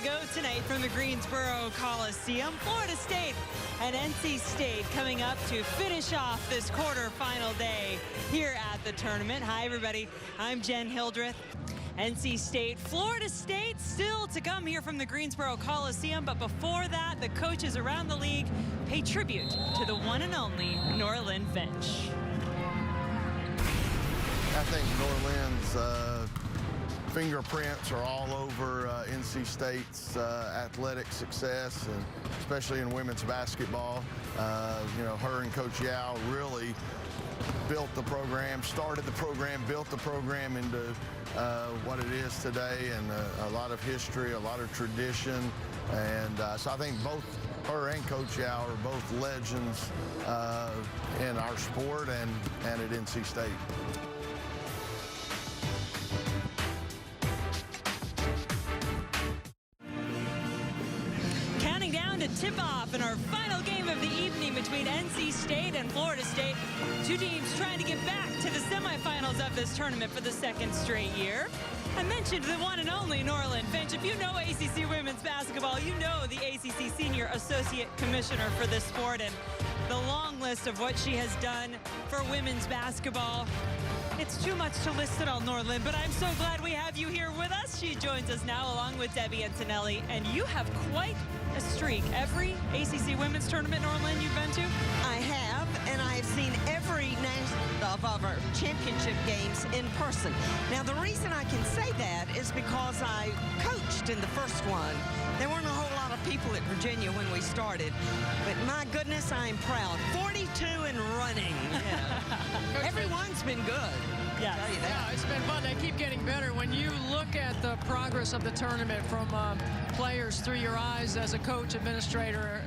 go tonight from the Greensboro Coliseum. Florida State and NC State coming up to finish off this quarterfinal day here at the tournament. Hi, everybody. I'm Jen Hildreth. NC State, Florida State still to come here from the Greensboro Coliseum. But before that, the coaches around the league pay tribute to the one and only Norlin Finch. I think Norlin's fingerprints are all over NC State's athletic success, and especially in women's basketball. You know, her and Coach Yao really built the program, started the program, built the program into what it is today, and a lot of history, a lot of tradition. And so I think both her and Coach Yao are both legends in our sport and at NC State. Tip-off in our final game of the evening between NC State and Florida State. Two teams trying to get back to the semifinals of this tournament for the second straight year. I mentioned the one and only Norlin Finch. If you know ACC women's basketball, you know the ACC Senior Associate Commissioner for this sport and the long list of what she has done for women's basketball. It's too much to list it all, Norlin, but I'm so glad we have you here with us. She joins us now along with Debbie Antonelli, and you have quite a streak. Every ACC women's tournament, Norlin, you've been to? I have, and I've seen every of our championship games in person. Now, the reason I can say that is because I coached in the first one. There weren't a whole lot of people at Virginia when we started, but my goodness, I'm proud. 42 and running. Yeah. Everyone's been good. Yes. I'll tell you that. Yeah, it's been fun. They keep getting better. When you look at the progress of the tournament from players through your eyes as a coach, administrator,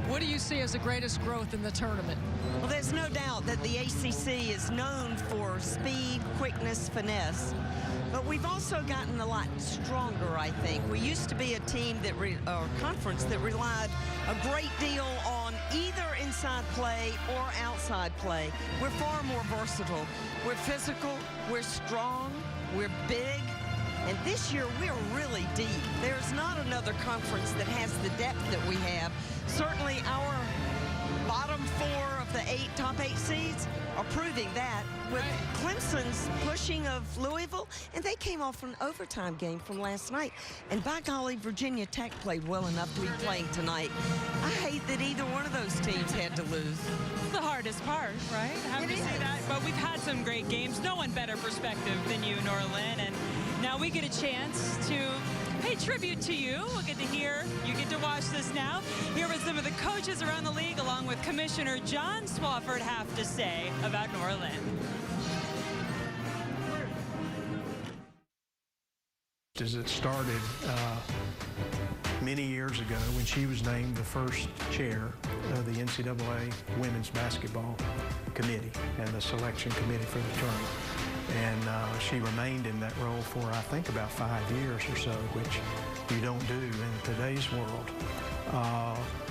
what do you see as the greatest growth in the tournament? Well, there's no doubt that the ACC is known for speed, quickness, finesse. But we've also gotten a lot stronger, I think. We used to be a team that, or conference that relied a great deal on either inside play or outside play. We're far more versatile. We're physical, we're strong, we're big. And this year, we're really deep. There's not another conference that has the depth that we have. Certainly, our bottom four of the top eight seeds are proving that with Clemson's pushing of Louisville, and they came off an overtime game from last night. And by golly, Virginia Tech played well enough to be playing tonight. I hate that either one of those teams had to lose. It's the hardest part, right? Having to see that. But we've had some great games. No one better perspective than you, Norlin. And now we get a chance to pay tribute to you. We'll get to hear, you get to watch this now. Hear what some of the coaches around the league, along with Commissioner John Swofford, have to say about Norlin. As it started many years ago when she was named the first chair of the NCAA Women's Basketball Committee and the selection committee for the tournament. And she remained in that role for, I think, about 5 years or so, which you don't do in today's world.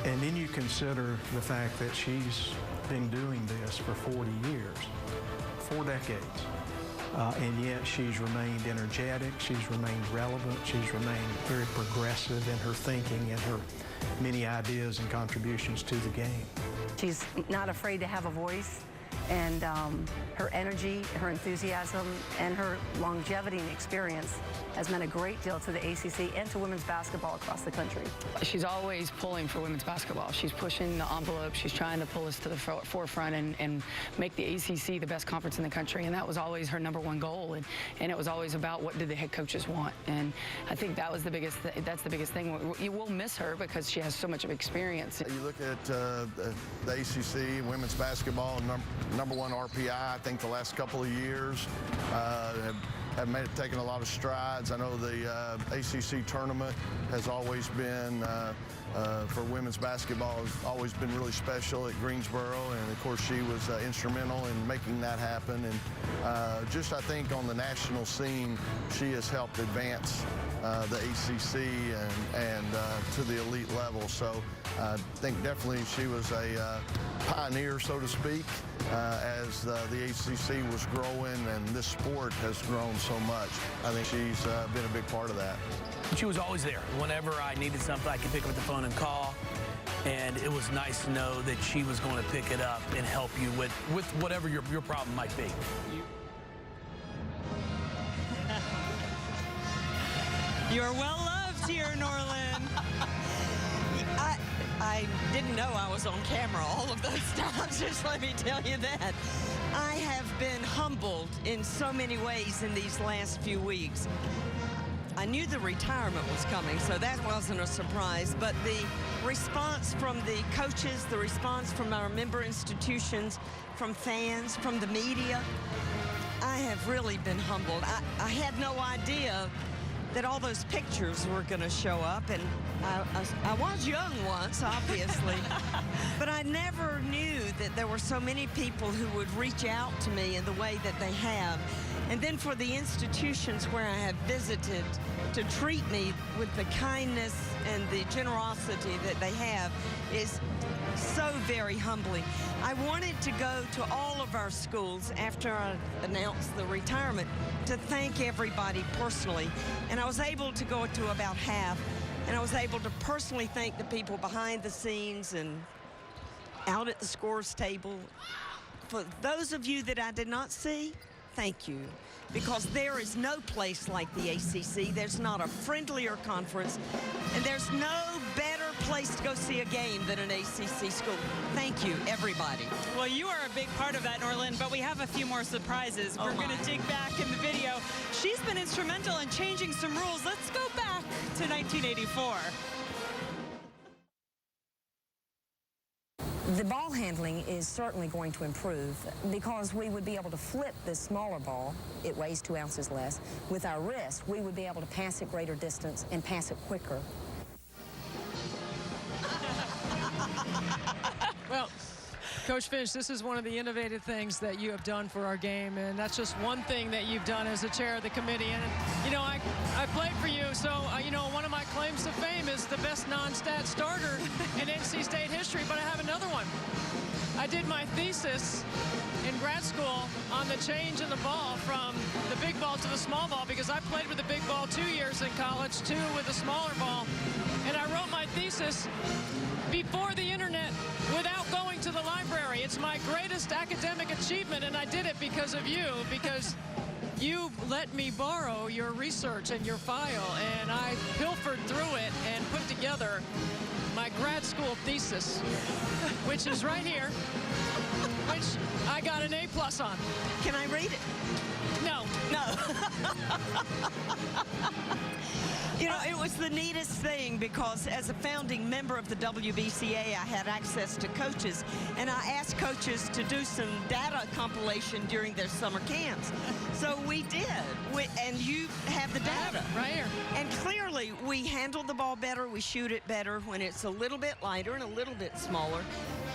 And then you consider the fact that she's been doing this for 40 years, 4 decades. And yet she's remained energetic, she's remained relevant, she's remained very progressive in her thinking and her many ideas and contributions to the game. She's not afraid to have a voice, and her energy, her enthusiasm, and her longevity and experience has meant a great deal to the ACC and to women's basketball across the country. She's always pulling for women's basketball. She's pushing the envelope. She's trying to pull us to the forefront and make the ACC the best conference in the country. And that was always her #1 goal. And it was always about what did the head coaches want. And I think that was the biggest. That's the biggest thing. You will miss her because she has so much of experience. You look at the ACC women's basketball, #1 RPI. I think the last couple of years have taken a lot of strides. I know the ACC tournament has always been, for women's basketball, has always been really special at Greensboro, and of course she was instrumental in making that happen. And just I think on the national scene, she has helped advance the ACC and to the elite level. So I think definitely she was a pioneer, so to speak, as the ACC was growing, and this sport has grown so much. I think she's been a big part of that. She was always there. Whenever I needed something, I could pick up the phone and call. And it was nice to know that she was going to pick it up and help you with whatever your problem might be. You're well loved here, Norlin. I didn't know I was on camera all of those times, just let me tell you that. I have been humbled in so many ways in these last few weeks. I knew the retirement was coming, so that wasn't a surprise, but the response from the coaches, the response from our member institutions, from fans, from the media, I have really been humbled. I had no idea that all those pictures were going to show up, and I was young once, obviously, but I never knew that there were so many people who would reach out to me in the way that they have. And then for the institutions where I have visited to treat me with the kindness and the generosity that they have is so very humbling. I wanted to go to all of our schools after I announced the retirement to thank everybody personally. And I was able to go to about half, and I was able to personally thank the people behind the scenes and out at the scores table. For those of you that I did not see, thank you, because there is no place like the ACC. There's not a friendlier conference, and there's no better place to go see a game than an ACC school. Thank you, everybody. Well, you are a big part of that, Norlin, but we have a few more surprises. We're going to dig back in the video. She's been instrumental in changing some rules. Let's go back to 1984. The ball handling is certainly going to improve because we would be able to flip this smaller ball, it weighs 2 ounces less, with our wrist. We would be able to pass it greater distance and pass it quicker. Well, Coach Finch, this is one of the innovative things that you have done for our game, and that's just one thing that you've done as the chair of the committee. And, you know, I played for you, so, you know, one of my claims to fame is the best non-stat starter in NC State history, but I have another one. I did my thesis in grad school on the change in the ball from the big ball to the small ball, because I played with the big ball 2 years in college, 2 with the smaller ball, and I wrote my thesis before the internet without going to the library. It's my greatest academic achievement, and I did it because of you, because you let me borrow your research and your file, and I pilfered through it and put together my grad school thesis, which is right here, which I got an A+ on. Can I read it? No. No. You know, it was the neatest thing because as a founding member of the WBCA, I had access to coaches, and I asked coaches to do some data compilation during their summer camps. So we did, and you have the data. Right here. And clearly, we handle the ball better, we shoot it better when it's a little bit lighter and a little bit smaller.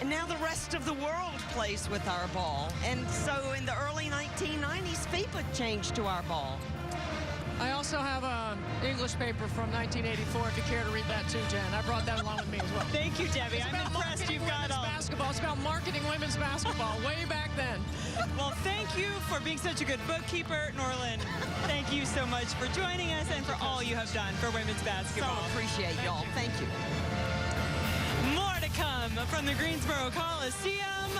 And now the rest of the world plays with our ball. And so in the early 1990s, FIBA changed to our ball. I also have an English paper from 1984, if you care to read that too, Jen. I brought that along with me as well. Thank you, Debbie. I'm impressed you've got all. Basketball. It's about marketing women's basketball way back then. Well, thank you for being such a good bookkeeper, Norlin. Thank you so much for joining us and for all you have done for women's basketball. So appreciate y'all. Thank you. More to come from the Greensboro Coliseum.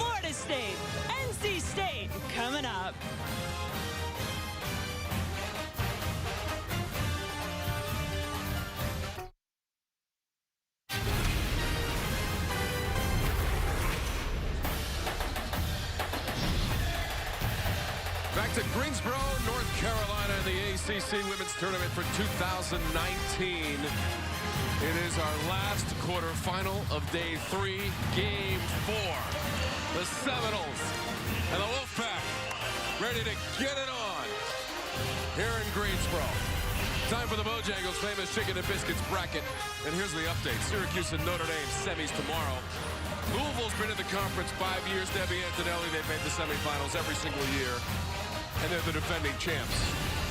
Florida State, NC State coming up. Back to Greensboro, North Carolina, the ACC Women's Tournament for 2019. It is our last quarterfinal of Day 3, Game 4. The Seminoles and the Wolfpack ready to get it on here in Greensboro. Time for the Bojangles' famous Chicken and Biscuits bracket. And here's the update. Syracuse and Notre Dame semis tomorrow. Louisville's been in the conference 5 years. Debbie Antonelli, they've made the semifinals every single year. And they're the defending champs.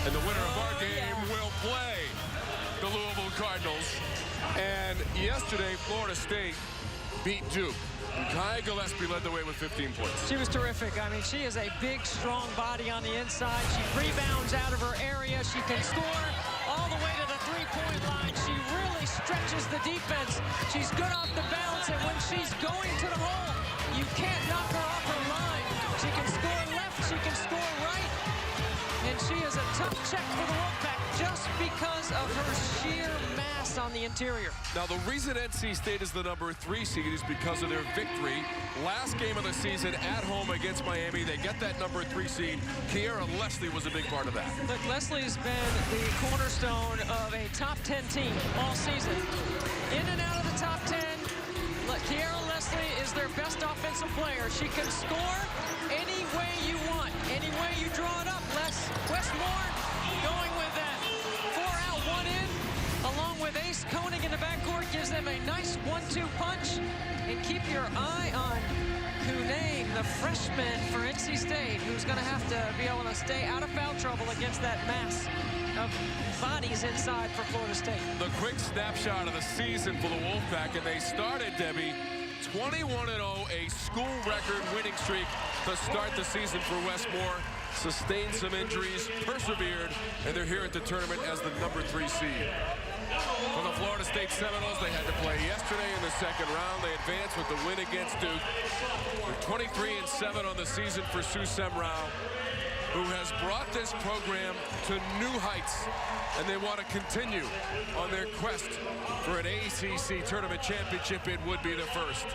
And the winner of our game will play the Louisville Cardinals. And yesterday, Florida State beat Duke. Kai Gillespie led the way with 15 points. She was terrific. I mean, she is a big, strong body on the inside. She rebounds out of her area. She can score all the way to the three-point line. She really stretches the defense. She's good off the bounce, and when she's going to the hole, you can't knock her off her line. She can score left, she can score right, and she is a tough check for the Wolfpack just because of her sheer mass on the interior. Now, the reason NC State is the #3 seed is because of their victory last game of the season at home against Miami. They get that #3 seed. Kiera Leslie was a big part of that. Look, Leslie's been the cornerstone of a top 10 team all season. In and out of the top 10. Look, Kiera Leslie is their best offensive player. She can score any way you want, any way you draw it up. Wes Moore going with that 4 out, 1 in, along with Ace Koenig in the backcourt, gives them a nice 1-2 punch. And keep your eye on Cunane, the freshman for NC State, who's going to have to be able to stay out of foul trouble against that mass of bodies inside for Florida State. The quick snapshot of the season for the Wolfpack, and they started, Debbie, 21-0, a school record winning streak to start the season for Wes Moore. Sustained some injuries, persevered, and they're here at the tournament as the #3 seed. For the Florida State Seminoles, they had to play yesterday in the second round. They advanced with the win against Duke. They're 23-7 on the season for Sue Semrau, who has brought this program to new heights, and they want to continue on their quest for an ACC tournament championship. It would be the first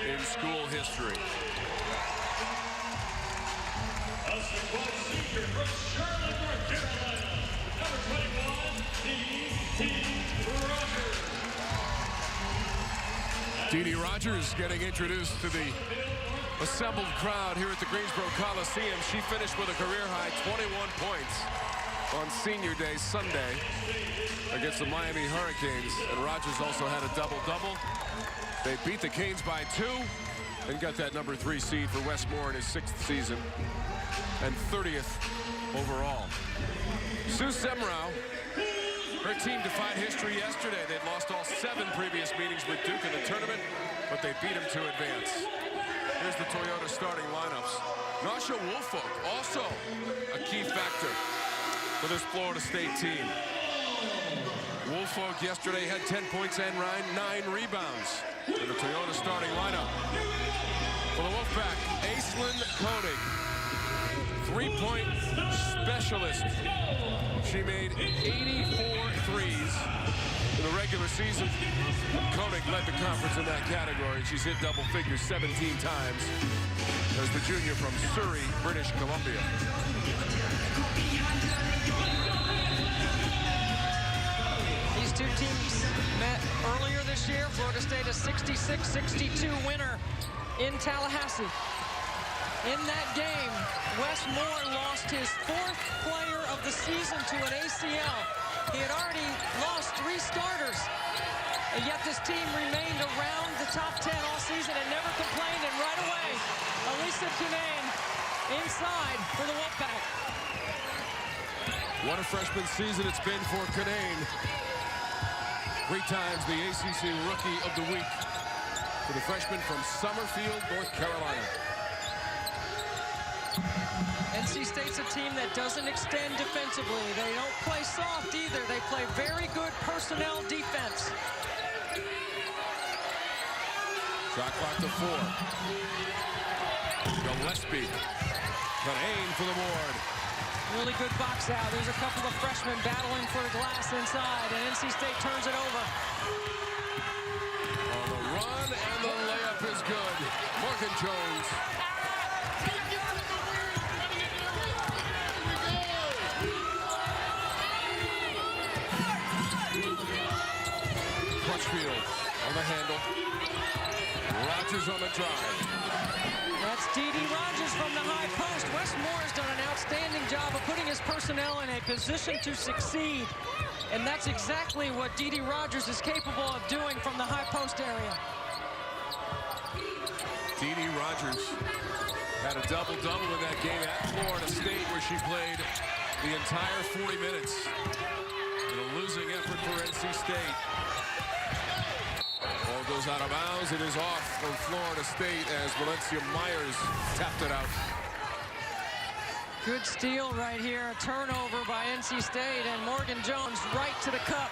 in school history. Dee Rogers getting introduced to the assembled crowd here at the Greensboro Coliseum. She finished with a career-high 21 points on Senior Day Sunday against the Miami Hurricanes. And Rogers also had a double-double. They beat the Canes by 2 and got that #3 seed for Wes Moore in his 6th season and 30th overall. Sue Semrau, her team defied history yesterday. They'd lost all 7 previous meetings with Duke in the tournament, but they beat them to advance. Here's the Toyota starting lineups. Nasha Woolfolk, also a key factor for this Florida State team. Woolfolk yesterday had 10 points and 9 rebounds in the Toyota starting lineup. For the Wolfpack, Aislinn Koenig, 3-point specialist. She made 84 threes in the regular season. Koenig led the conference in that category. She's hit double figures 17 times as the junior from Surrey, British Columbia. These two teams met earlier this year. Florida State a 66-62 winner in Tallahassee. In that game, Wes Moore lost his 4th player of the season to an ACL. He had already lost 3 starters, and yet this team remained around the top 10 all season and never complained. And right away, Elisa Cunane inside for the Wolfpack. What a freshman season it's been for Cunane. 3 times the ACC Rookie of the Week for the freshman from Summerfield, North Carolina. NC State's a team that doesn't extend defensively. They don't play soft either. They play very good personnel defense. Shot clock to 4. Gillespie. Cunane for the board. Really good box out. There's a couple of freshmen battling for the glass inside, and NC State turns it over. On the run, and the layup is good. Morgan Jones. Crutchfield on the handle. Rogers on the drive. That's Dee Rogers from the high post. Wes Moore has done an outstanding job of putting his personnel in a position to succeed. And that's exactly what Dee Rogers is capable of doing from the high post area. Dee Rogers had a double-double in that game at Florida State, where she played the entire 40 minutes in a losing effort for NC State. All goes out of bounds. It is off from Florida State as Valencia Myers tapped it out. Good steal right here. A turnover by NC State, and Morgan Jones right to the cup.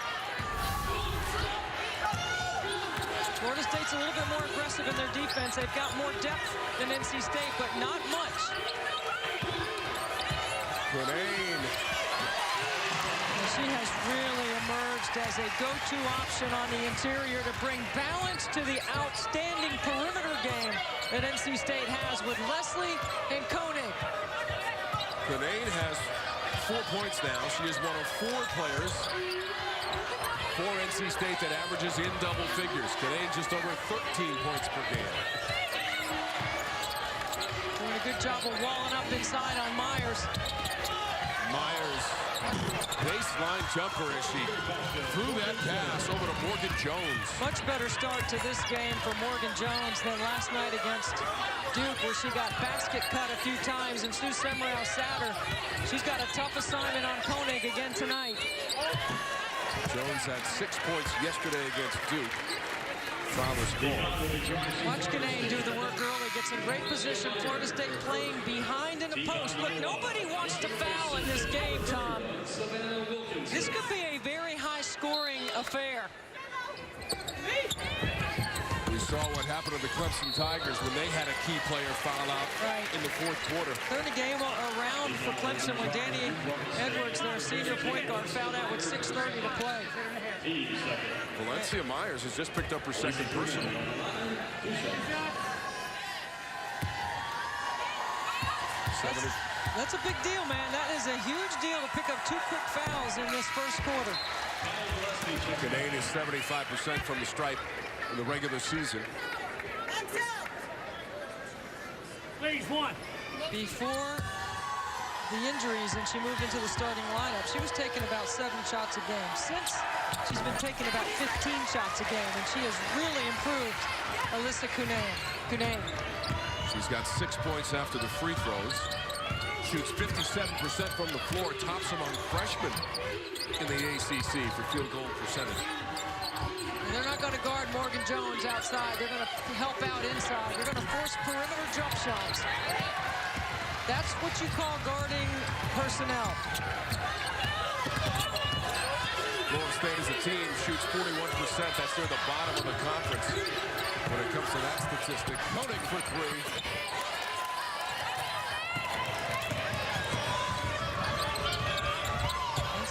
Florida State's a little bit more aggressive in their defense. They've got more depth than NC State, but not much. Cunnane. She has really emerged as a go-to option on the interior to bring balance to the outstanding perimeter game that NC State has with Leslie and Koenig. Cunnane has 4 points now. She is one of 4 players for NC State that averages in double figures. Cunnane just over 13 points per game. Doing a good job of walling up inside on Myers. Myers, baseline jumper as she threw that pass over to Morgan Jones. Much better start to this game for Morgan Jones than last night against Duke, where she got basket cut a few times, and Sue Semrau sat her. She's got a tough assignment on Koenig again tonight. Jones had 6 points yesterday against Duke. Foul is called. Watch Cunnane do the work early, gets in great position. Florida State playing behind in the post. Look, nobody wants to foul in this game, Tom. This could be a very high-scoring affair. We saw what happened to the Clemson Tigers when they had a key player foul out in the 4th quarter. Turned the game around for Clemson when Danny Edwards, their senior point guard, fouled out with 6:30 to play. Valencia Myers has just picked up her 2nd personal. That's a big deal, man. That is a huge deal to pick up 2 quick fouls in this 1st quarter. Cunnane is 75% from the stripe in the regular season. Please, one. Before the injuries and she moved into the starting lineup, she was taking about 7 shots a game. Since, she's been taking about 15 shots a game, and she has really improved. Alyssa Cunnane. She's got 6 points after the free throws. Shoots 57% from the floor, tops among freshmen in the ACC for field goal percentage. And they're not going to guard Morgan Jones outside. They're going to help out inside. They're going to force perimeter jump shots. That's what you call guarding personnel. Florida State as a team shoots 41%. That's near the bottom of the conference when it comes to that statistic. Koenig for 3.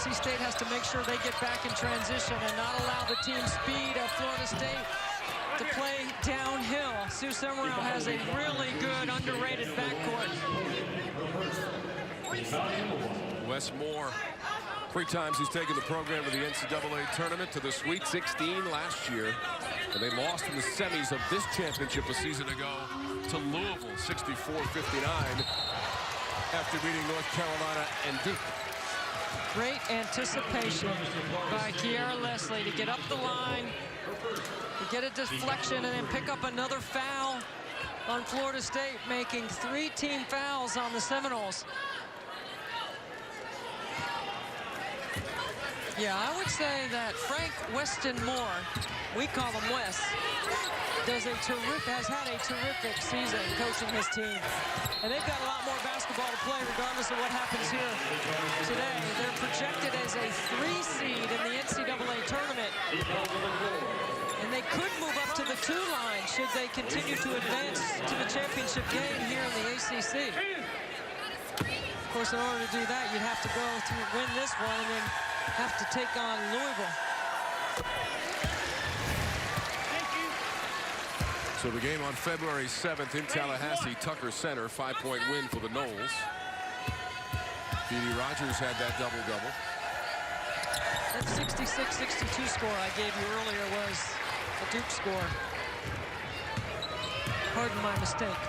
NC State has to make sure they get back in transition and not allow the team speed of Florida State to play downhill. Sue Semrau has a really good, underrated backcourt. Wes Moore, 3 times he's taken the program to the NCAA tournament, to the Sweet 16 last year. And they lost in the semis of this championship a season ago to Louisville, 64-59, after beating North Carolina and Duke. Great anticipation by Kiara Leslie to get up the line, to get a deflection, and then pick up another foul on Florida State, making 3 team fouls on the Seminoles. Yeah, I would say that Frank Weston Moore, we call him Wes, has had a terrific season coaching his team. And they've got a lot more basketball to play regardless of what happens here today. They're projected as a 3 seed in the NCAA tournament. And they could move up to the 2 line should they continue to advance to the championship game here in the ACC. Of course, in order to do that, you'd have to go through, win this one, and then have to take on Louisville. So the game on February 7th in Tallahassee, Tucker Center, 5-point win for the Noles. Phoebe Rogers had that double-double. That 66-62 score I gave you earlier was a Duke score. Pardon my mistake.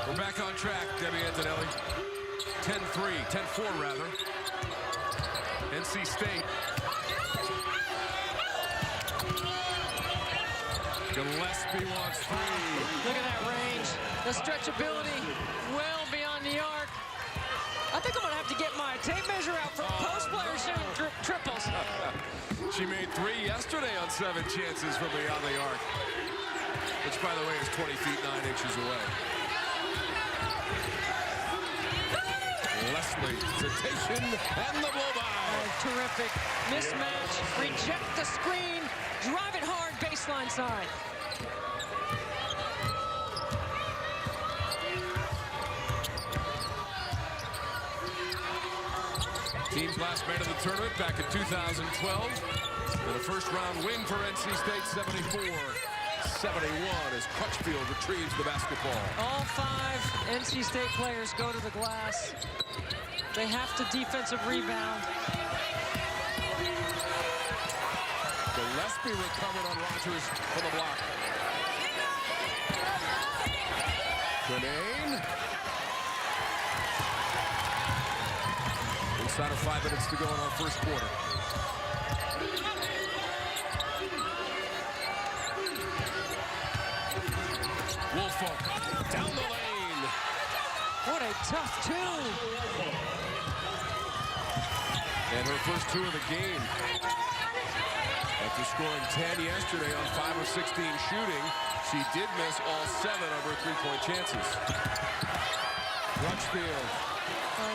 We're back on track, Debbie Antonelli. 10-3, 10-4 rather. NC State. Gillespie wants 3. Look at that range. The stretchability well beyond the arc. I think I'm going to have to get my tape measure out for post players shooting triples. She made 3 yesterday on 7 chances from beyond the arc, which, by the way, is 20 feet 9 inches away. Leslie, hesitation, and the blow by. Terrific mismatch. Reject the screen. Drive it hard, baseline side. Team's last man of the tournament back in 2012. And a first-round win for NC State, 74-71, as Crutchfield retrieves the basketball. All 5 NC State players go to the glass. They have to defensive rebound. Gillespie recovered on Rogers for the block. Grenade. Inside of 5 minutes to go in our first quarter. Woolfolk down the lane. What a tough 2. And her first 2 of the game. After scoring 10 yesterday on 5 of 16 shooting, she did miss all 7 of her 3-point chances. Crutchfield.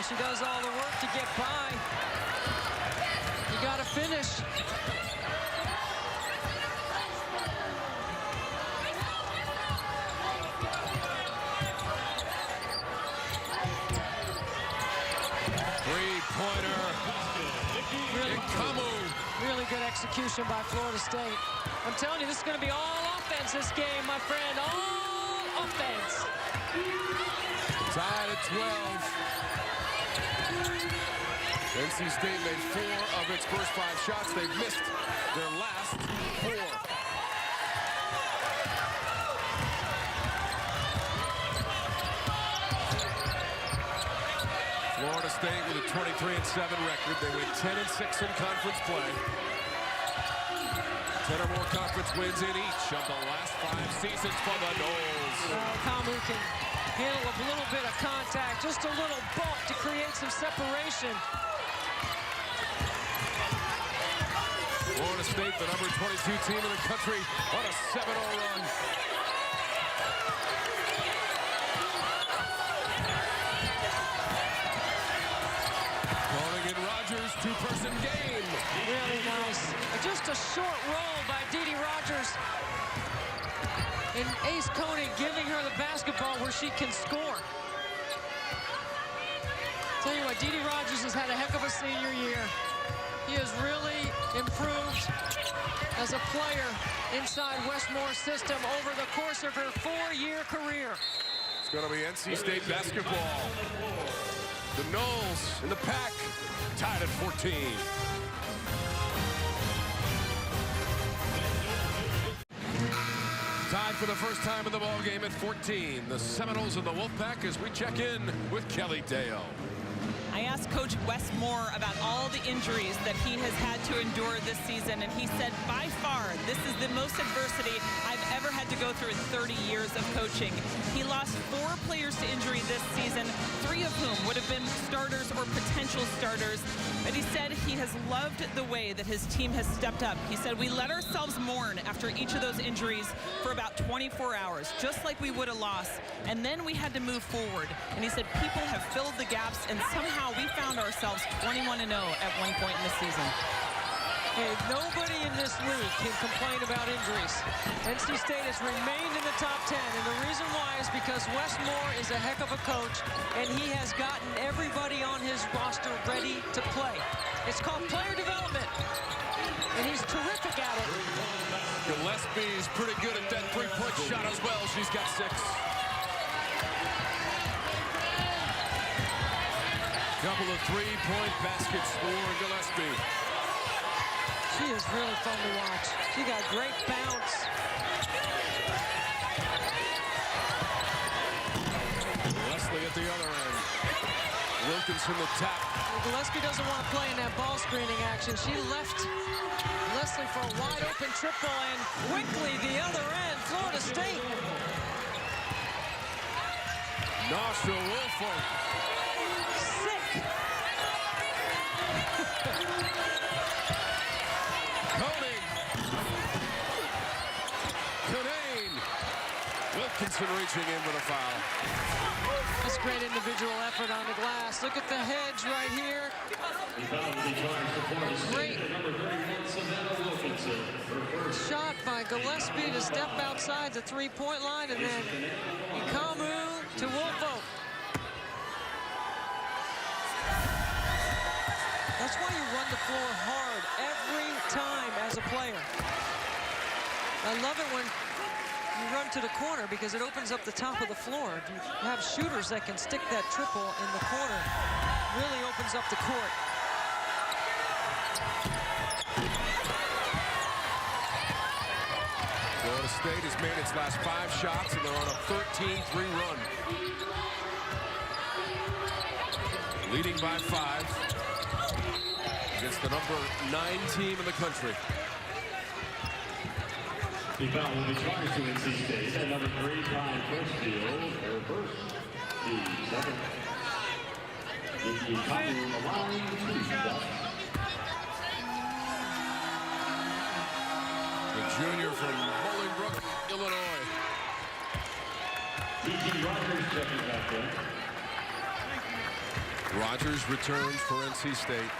She does all the work to get by. You got to finish. Three-pointer. Really good execution by Florida State. I'm telling you, this is going to be all offense this game, my friend. All offense. Tied at 12. NC State made 4 of its first 5 shots. They've missed their last 4. Florida State with a 23-7 record. They went 10-6 in conference play. 10 or more conference wins in each of the last 5 seasons for the Noles. Kamu can handle a little bit of contact, just a little bump to create some separation. Florida State, the number 22 team in the country, on a 7-0 run. Calling in Rogers, 2-person game. Really nice. Just a short roll by Dee Rogers. And Ace Koenig giving her the basketball where she can score. Tell you what, Dee Rogers has had a heck of a senior year. He has really improved as a player inside Westmore's system over the course of her 4-year career. It's going to be NC State basketball. The Noles in the pack, tied at 14. Tied for the first time in the ballgame at 14. The Seminoles and the Wolfpack as we check in with Kelly Deo. I asked Coach Westmore about all the injuries that he has had to endure this season, and he said, by far, this is the most adversity I've ever had to go through in 30 years of coaching. He lost 4 players to injury this season, 3 of whom would have been starters or potential starters. But he said he has loved the way that his team has stepped up. He said, we let ourselves mourn after each of those injuries for about 24 hours, just like we would have lost. And then we had to move forward. And he said, people have filled the gaps, and somehow we found ourselves 21-0 at one point in the season. Hey, nobody in this league can complain about injuries. NC State has remained in the top 10, and the reason why is because Westmore is a heck of a coach, and he has gotten everybody on his roster ready to play. It's called player development, and he's terrific at it. Gillespie's pretty good at that 3-point shot as well. She's got 6. Couple of 3-point baskets for Gillespie. She is really fun to watch. She got great bounce. Leslie at the other end. Wilkinson the tap. Gillespie doesn't want to play in that ball screening action. She left Leslie for a wide open triple, and quickly the other end, Florida State. Nostra Woolfolk. Anderson reaching in with a foul. That's great individual effort on the glass. Look at the hedge right here. Great shot by Gillespie to step outside the three-point line, and then Ikamu to Wolfo. That's why you run the floor hard every time as a player. I love it when you run to the corner because it opens up the top of the floor. If you have shooters that can stick that triple in the corner, really opens up the court. Florida State has made its last 5 shots, and they're on a 13-3 run. Leading by 5 against the number 9 team in the country. The foul will be charged to NC State at number 3, Kai Crutchfield. Her first, the second. Nikki Ikamu allowing 2 shots. The junior from Bolingbrook, Illinois. T.J. Rogers checking back in. Rogers returns for NC State.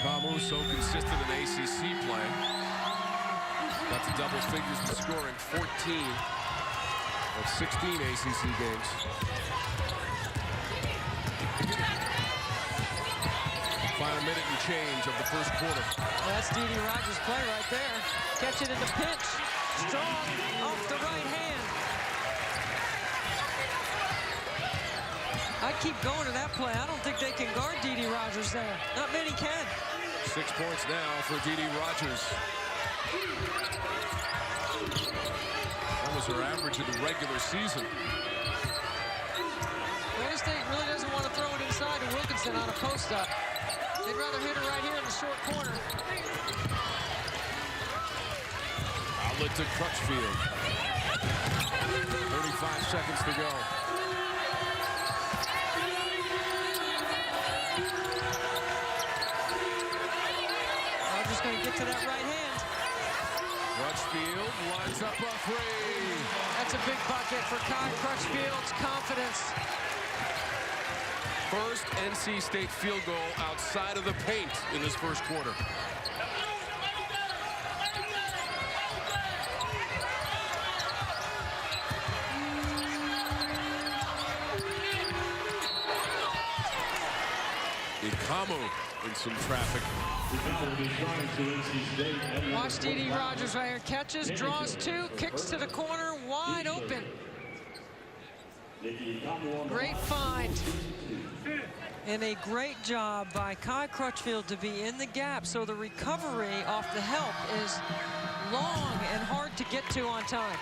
Ikamu so consistent in ACC play. Got to double figures in scoring 14 of 16 ACC games. Final minute and change of the first quarter. Well, that's Dee Rogers' play right there. Catch it in the pinch. Strong off the right hand. I keep going to that play. I don't think they can guard Dee Rogers there. Not many can. 6 points now for Dee Rogers. That was her average in the regular season. Florida State really doesn't want to throw it inside to Wilkinson on a post-up. They'd rather hit it right here in the short corner. Outlet to Crutchfield. 35 seconds to go. Rogers going to get to that right hand. Crutchfield lines up a 3. That's a big bucket for Kai Crutchfield's confidence. First NC State field goal outside of the paint in this first quarter. Ikamu in some traffic. Watch Dee Rogers right here. Catches, draws 2, kicks to the corner, wide open. Great find. And a great job by Kai Crutchfield to be in the gap, so the recovery off the help is long and hard to get to on time.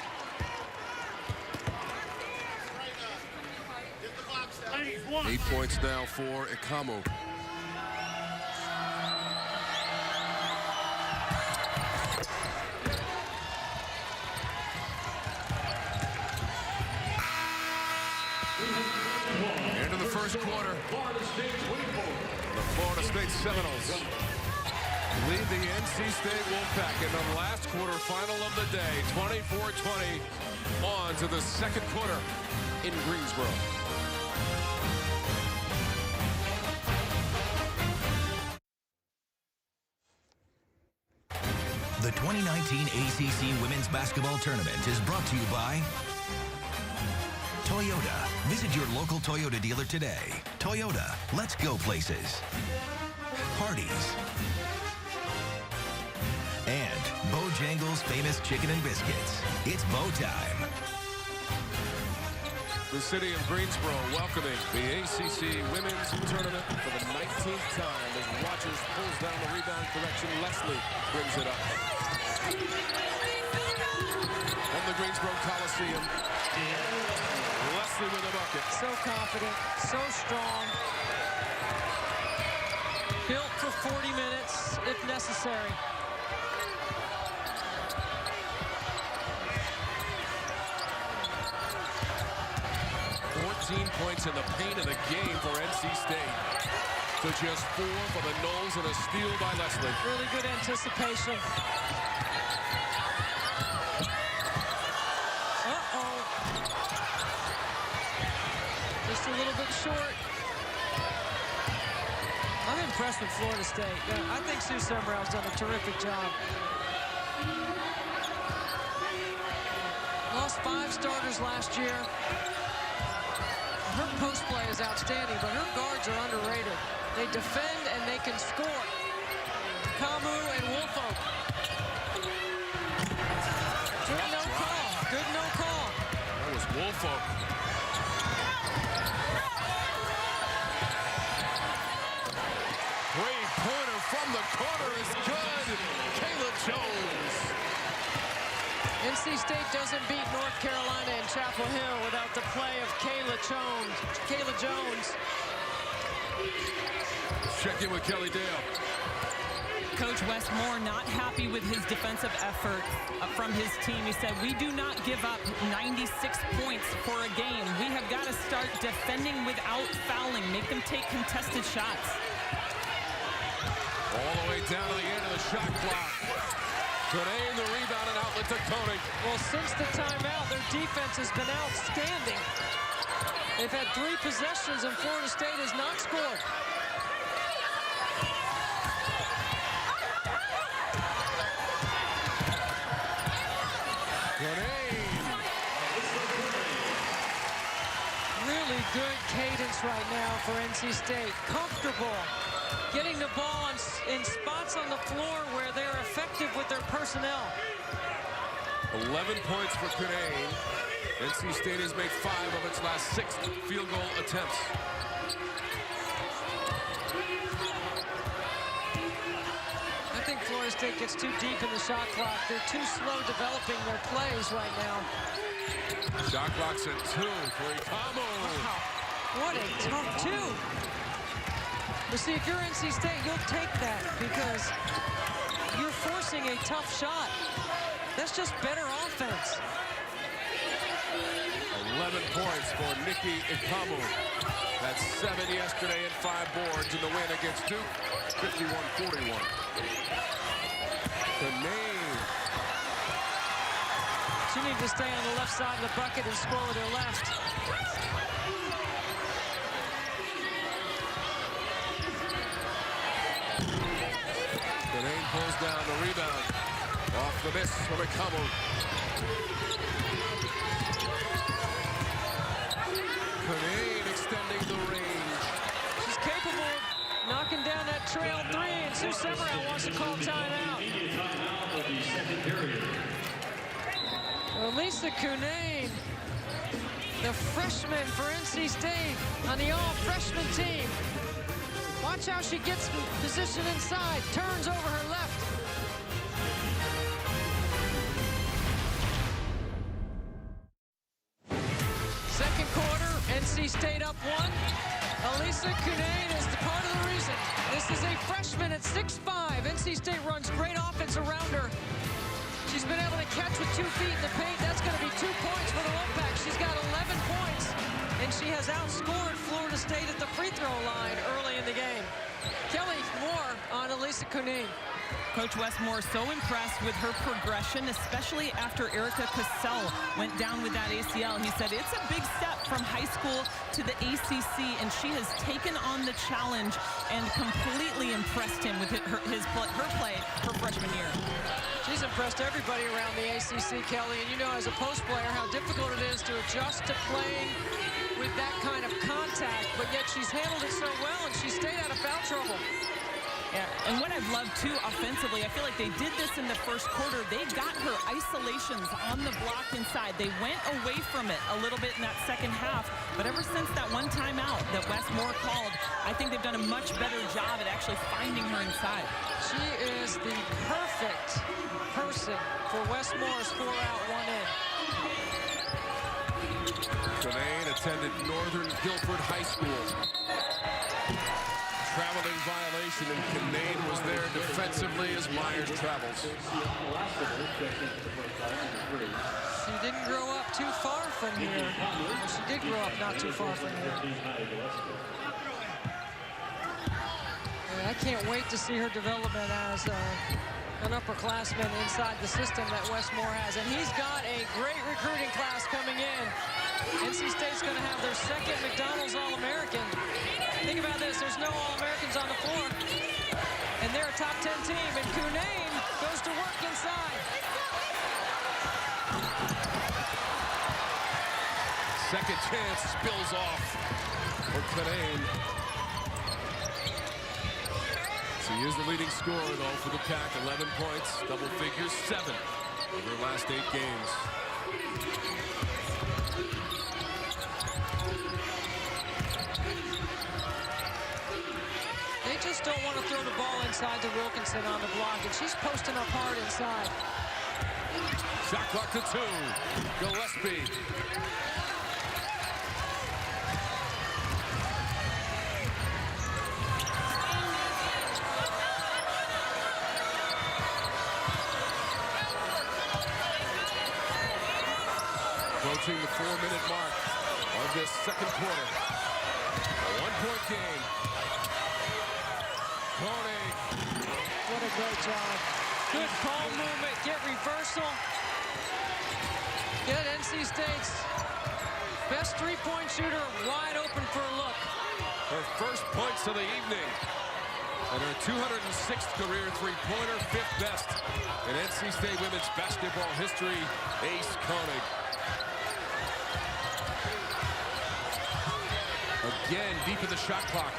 Eight points now for Ikamu. Into the first quarter, the Florida State Seminoles lead the NC State Wolfpack in the last quarterfinal of the day, 24-20, on to the second quarter in Greensboro. The 2019 ACC Women's Basketball Tournament is brought to you by Toyota. Visit your local Toyota dealer today. Toyota, let's go places. Hardee's. And Bojangles' famous chicken and biscuits. It's bow time. The city of Greensboro welcoming the ACC Women's Tournament for the 19th time as Rogers pulls down the rebound correction. Leslie brings it up. From the Greensboro Coliseum, Leslie with a bucket. So confident, so strong. Built for 40 minutes if necessary. 14 points in the paint of the game for NC State. To just 4 for the Noles and a steal by Leslie. Really good anticipation. just a little bit short. I'm impressed with Florida State. Yeah, I think Sue Semrau's done a terrific job. Lost 5 starters last year. Her post play is outstanding, but her guards are underrated. They defend and they can score. Kamu and Woolfolk. Good no call. Good no call. That was Woolfolk. Three-pointer from the corner is good. Kayla Jones. NC State doesn't beat North Carolina in Chapel Hill without the play of Kayla Jones. Check in with Kelly Dale. Coach Wes Moore not happy with his defensive effort from his team. He said, we do not give up 96 points for a game. We have got to start defending without fouling, make them take contested shots. All the way down to the end of the shot clock. Today, the rebound and outlet to Koenig. Well, since the timeout, their defense has been outstanding. They've had 3 possessions and Florida State has not scored. Really good cadence right now for NC State. Comfortable. Getting the ball in spots on the floor where they're effective with their personnel. 11 points for Canaan. NC State has made 5 of its last 6 field goal attempts. I think Florida State gets too deep in the shot clock. They're too slow developing their plays right now. Shot clock's at 2 for Ikamu. Wow. What a tough 2. But see, if you're NC State, you'll take that because you're forcing a tough shot. That's just better offense. 11 points for Nikki Ikamu. That's 7 yesterday and 5 boards in the win against Duke, 51-41. Canaan. She needs to stay on the left side of the bucket and score with her left. Canaan pulls down the rebound. Off the miss from Ikamu. Canaan extending the range. She's capable of knocking down that trail 3, and Sue Semrau wants to call timeout. Lisa Cunane, the freshman for NC State on the all-freshman team. Watch how she gets position inside, turns over her left. Second quarter, NC State up 1. Elisa Cunane is the part of the reason. This is a freshman at 6'5". NC State runs great offense around her. She's been able to catch with 2 feet in the paint. That's going to be 2 points for the Wolfpack. She's got 11 points, and she has outscored Florida State at the free throw line early in the game. Kelly, more on Elisa Cunane. Coach Wes Moore so impressed with her progression, especially after Erica Cassell went down with that ACL. He said it's a big step from high school to the ACC, and she has taken on the challenge and completely impressed him with her play her freshman year. She's impressed everybody around the ACC, Kelly, and you know as a post player how difficult it is to adjust to playing with that kind of contact, but yet she's handled it so well and she stayed out of foul trouble. Yeah, and what I've loved too offensively, I feel like they did this in the first quarter. They got her isolations on the block inside. They went away from it a little bit in that second half, but ever since that one timeout that Wes Moore called, I think they've done a much better job at actually finding her inside. She is the perfect person for Wes Moore's 4-out, 1-in. Cunane attended Northern Guilford High School. Traveling violation, and Cunane was there defensively as Myers travels. She didn't grow up too far from here. Well, she did grow up not too far from here. Yeah, I can't wait to see her development as an upperclassman inside the system that Wes Moore has. And he's got a great recruiting class coming in. NC State's going to have their second McDonald's teams on the floor. And they're a top 10 team, and Cunane goes to work inside. Second chance spills off for Cunane. So he is the leading scorer, though, for the Pack. 11 points, double figures, 7 over the last 8 games. They just don't want to throw the ball inside to Wilkinson on the block, and she's posting up hard inside. Shot clock to 2. Gillespie. Approaching the 4-minute mark of this second quarter. A 1-point game. Koenig. What a great job. Good ball movement, get reversal. Get NC State's best three-point shooter wide open for a look. Her first points of the evening. And her 206th career three-pointer, 5th best in NC State women's basketball history, Ace Koenig. Again, deep in the shot clock.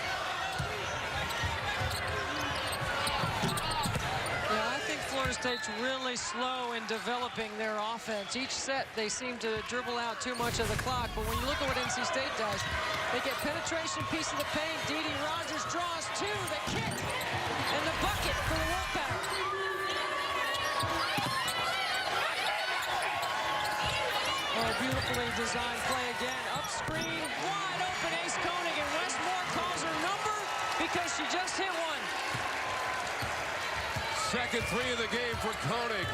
Yeah, I think Florida State's really slow in developing their offense. Each set, they seem to dribble out too much of the clock. But when you look at what NC State does, they get penetration, piece of the paint. Dee Dee Rogers draws 2, the kick, and the bucket for the Wolfpack. Oh, beautifully designed play again. Up screen, wide open, Ace Koenig, and Westmore calls her number because she just hit one. Second 3 of the game for Koenig.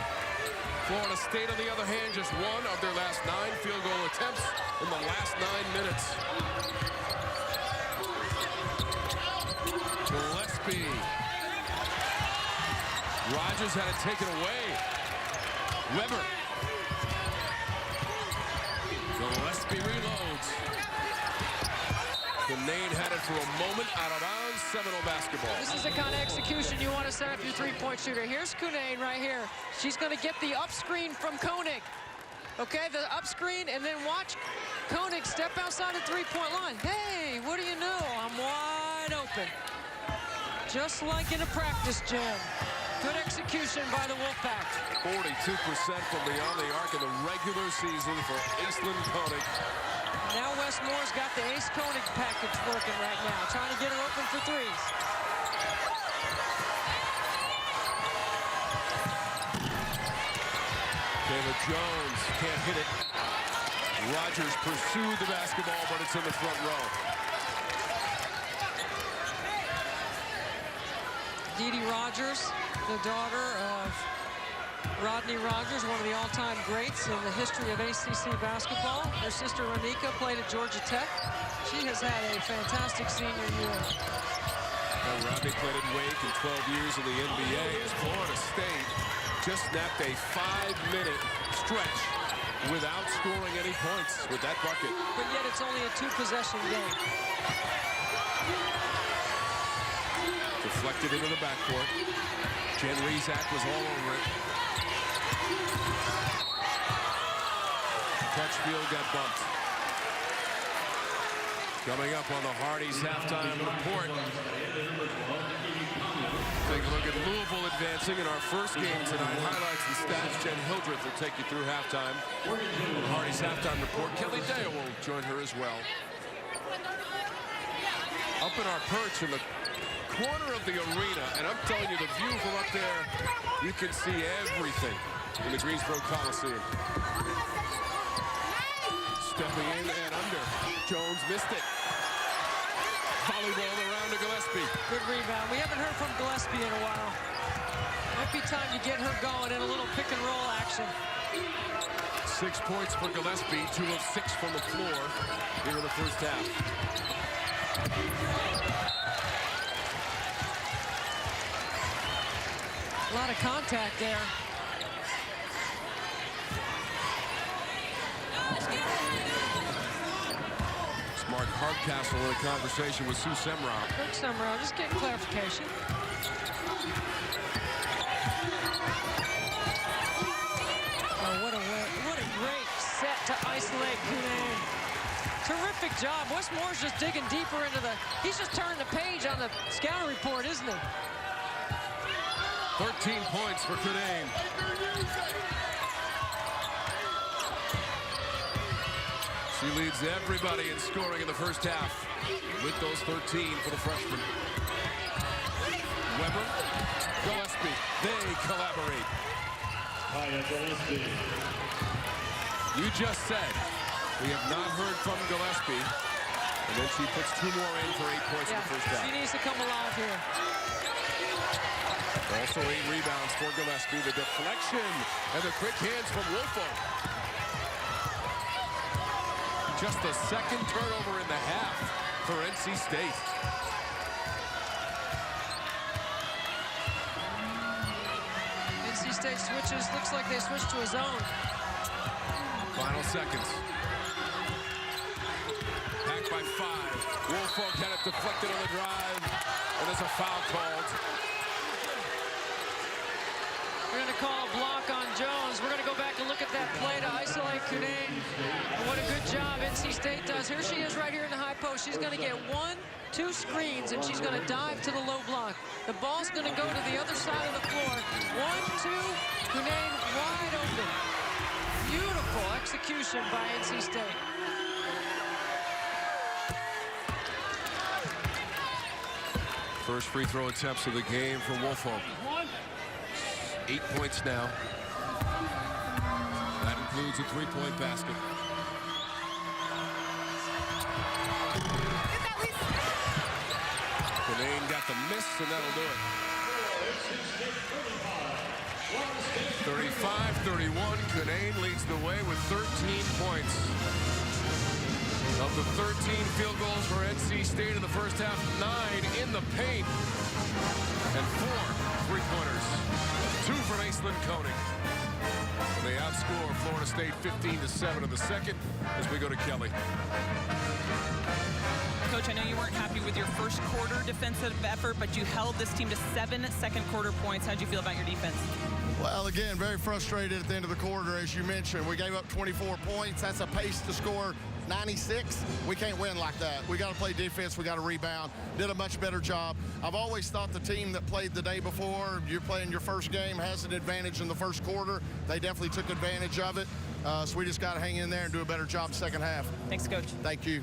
Florida State, on the other hand, just 1 of their last 9 field goal attempts in the last 9 minutes. Gillespie. Rogers had it taken away. Weber. Gillespie reloads. Cunane had it for a moment out of bounds. Seminole basketball. This is the kind of execution you want to set up your three-point shooter. Here's Cunane right here. She's going to get the up screen from Koenig. Okay, the up screen, and then watch Koenig step outside the three-point line. Hey, what do you know? I'm wide open. Just like in a practice gym. Good execution by the Wolfpack. 42% from beyond the arc in the regular season for Aislinn Koenig. Now Westmore's got the Ace Koenig package working right now, trying to get her open for threes. Taylor Jones can't hit it. Rogers pursued the basketball, but it's in the front row. Dee Dee Rogers, the daughter of Rodney Rogers, one of the all-time greats in the history of ACC basketball. Her sister Anika played at Georgia Tech. She has had a fantastic senior year. Well, Rodney played at Wake in 12 years in the NBA as Florida State just snapped a 5-minute stretch without scoring any points with that bucket. But yet it's only a 2-possession game. Deflected into the backcourt. Jen Rezac was all over it. Crutchfield got bumped. Coming up on the Hardee's halftime report. Take a look at Louisville advancing in our first game tonight. Highlights and stats. Jen Hildreth will take you through halftime. On the Hardee's halftime report, Kelly Dale will join her as well. Up in our perch in the corner of the arena, and I'm telling you, the view from up there, you can see everything in the Greensboro Coliseum. Stepping in and under. Jones missed it. Volleyball around to Gillespie. Good rebound. We haven't heard from Gillespie in a while. Might be time to get her going in a little pick and roll action. 6 points for Gillespie, 2 of 6 from the floor here in the first half. A lot of contact there. Smart Hardcastle in a conversation with Sue Semrau. Coach Semrau, just getting clarification. Oh, what a great set to isolate Cunnane. Terrific job. Wes Moore's just digging deeper into he's just turning the page on the scouting report, isn't he? 13 points for Cunnane. She leads everybody in scoring in the first half with those 13 for the freshman. Weber, Gillespie, they collaborate. Kaya Gillespie. You just said we have not heard from Gillespie, and then she puts 2 more in for 8 points in the first half. She needs to come alive here. Also 8 rebounds for Gillespie. The deflection and the quick hands from Woolfolk. Just the second turnover in the half for NC State. NC State switches. Looks like they switched to a zone. Final seconds. Back by 5. Woolfolk had it deflected on the drive, and there's a foul called. We're going to call a block on Jones. We're going to go back and look at that play to isolate Cunnane. What a good job NC State does. Here she is right here in the high post. She's going to get 1-2 screens, and she's going to dive to the low block. The ball's going to go to the other side of the floor. 1-2, Cunnane wide open. Beautiful execution by NC State. First free throw attempts of the game for Woolfolk. 8 points now. That includes a 3-point basket. Cunnane got the miss, and that'll do it. 35-31, Cunnane leads the way with 13 points. Of the 13 field goals for NC State in the first half, 9 in the paint, and 4 three-pointers. 2 from Aislinn Koenig. And they outscore Florida State 15-7 in the second as we go to Kelly. Coach, I know you weren't happy with your first quarter defensive effort, but you held this team to 7 second quarter points. How'd you feel about your defense? Well, again, very frustrated at the end of the quarter, as you mentioned. We gave up 24 points. That's a pace to score 96. We can't win like that. We got to play defense. We got to rebound. Did a much better job. I've always thought the team that played the day before, you're playing your first game, has an advantage in the first quarter. They definitely took advantage of it. So we just got to hang in there and do a better job second half. Thanks, Coach. Thank you.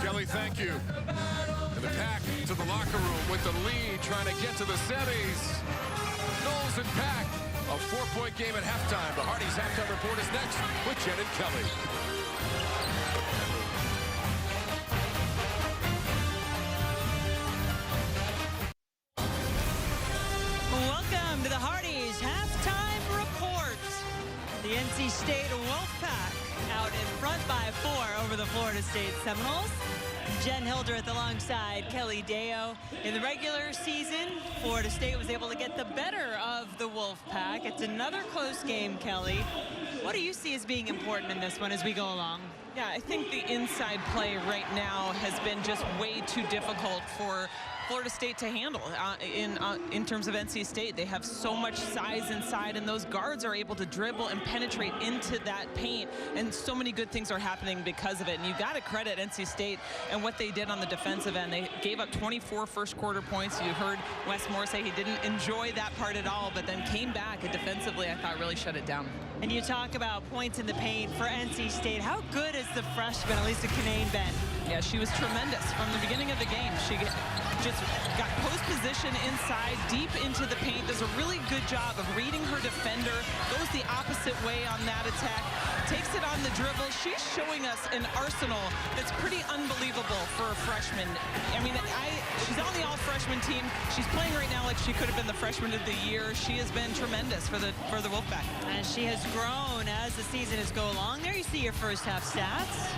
Kelly, thank you. And the Pack to the locker room with the lead, trying to get to the semis. Knowles and Pack, a 4-point game at halftime. The Hardy's halftime report is next with Jen and Kelly. Welcome to the Hardy's halftime report. The NC State Wolfpack out in front by 4 over the Florida State Seminoles. Jen Hildreth alongside Kelly Deo. In the regular season, Florida State was able to get the better of the Wolfpack. It's another close game, Kelly. What do you see as being important in this one as we go along? Yeah, I think the inside play right now has been just way too difficult for Florida State to handle in terms of NC State. They have so much size inside, and those guards are able to dribble and penetrate into that paint, and so many good things are happening because of it. And you got to credit NC State and what they did on the defensive end. They gave up 24 first quarter points. You heard Wes Moore say he didn't enjoy that part at all, but then came back and defensively, I thought, really shut it down. And you talk about points in the paint for NC State. How good has the freshman, Elisa Cunnane, been? Yeah, she was tremendous from the beginning of the game. She just got post position inside, deep into the paint. Does a really good job of reading her defender, goes the opposite way on that attack, takes it on the dribble. She's showing us an arsenal that's pretty unbelievable for a freshman. I mean, she's on the all-freshman team. She's playing right now like she could have been the freshman of the year. She has been tremendous for the Wolfpack. And she has grown as the season has gone along. There you see your first half stats.